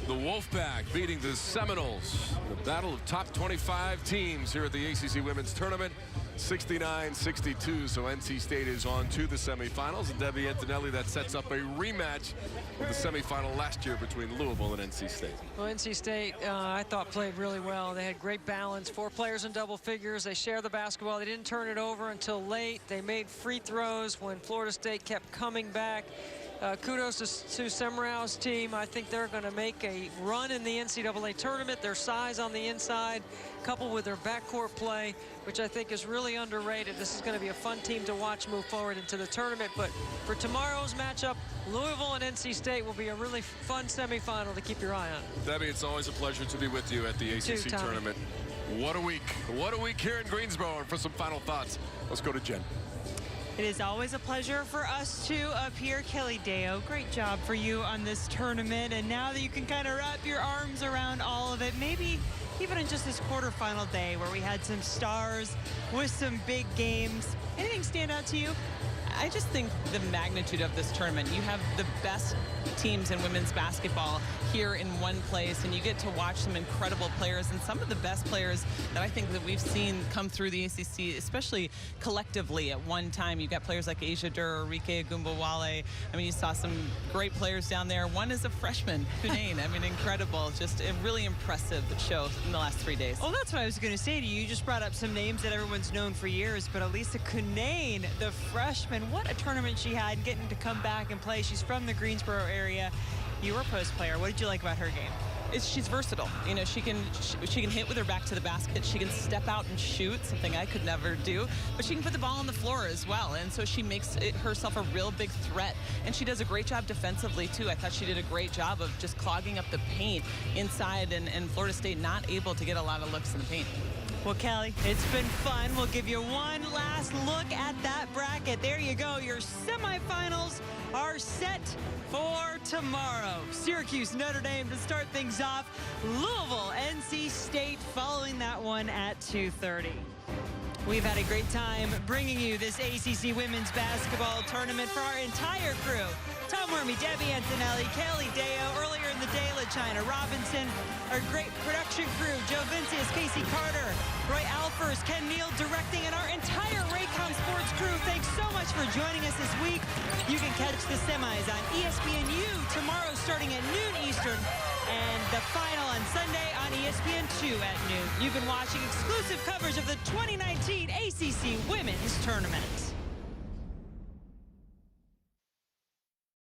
The Wolfpack beating the Seminoles. The battle of top 25 teams here at the ACC Women's Tournament. 69-62, so NC State is on to the semifinals, and Debbie Antonelli, that sets up a rematch of the semifinal last year between Louisville and NC State. Well, NC State, I thought, played really well. They had great balance, 4 players in double figures. They share the basketball. They didn't turn it over until late. They made free throws when Florida State kept coming back. Kudos to Semrau's team. I think they're going to make a run in the NCAA tournament. Their size on the inside, coupled with their backcourt play, which I think is really underrated. This is going to be a fun team to watch move forward into the tournament. But for tomorrow's matchup, Louisville and NC State will be a really fun semifinal to keep your eye on. Debbie, it's always a pleasure to be with you at the ACC tournament. What a week. What a week here in Greensboro. And for some final thoughts, let's go to Jen. It is always a pleasure for us too up here. Kelly Deo, great job for you on this tournament. And now that you can kind of wrap your arms around all of it, maybe even in just this quarterfinal day where we had some stars with some big games, anything stand out to you? I just think the magnitude of this tournament, you have the best teams in women's basketball here in one place, and you get to watch some incredible players and some of the best players that I think that we've seen come through the ACC, especially collectively at one time. You got players like Asia Durr, Rike Agumbawale. I mean, you saw some great players down there. One is a freshman, Cunane. I mean, incredible. Just a really impressive show in the last 3 days. Well, that's what I was going to say to you. You just brought up some names that everyone's known for years, but Elisa Cunane, the freshman, what a tournament she had, getting to come back and play. She's from the Greensboro area. You were a post player. What did you like about her game? She's versatile. You know, she can hit with her back to the basket. She can step out and shoot, something I could never do. But she can put the ball on the floor as well. And so she makes herself a real big threat. And she does a great job defensively, too. I thought she did a great job of just clogging up the paint inside, and Florida State not able to get a lot of looks in the paint. Well, Kelly, it's been fun. We'll give you one last look at that bracket. There you go. Your semifinals are set for tomorrow. Syracuse, Notre Dame to start things off. Louisville, NC State following that one at 2:30. We've had a great time bringing you this ACC Women's Basketball Tournament for our entire crew. Tom Wormy, Debbie Antonelli, Kelly Deo, earlier in the day, LaChina Robinson, our great production crew, Joe Vincius, Casey Carter, Roy Alfers, Ken Neal directing, and our entire Raycom Sports crew. Thanks so much for joining us this week. You can catch the semis on ESPNU tomorrow starting at noon Eastern, and the final on Sunday on ESPN2 at noon. You've been watching exclusive coverage of the 2019 ACC Women's Tournament.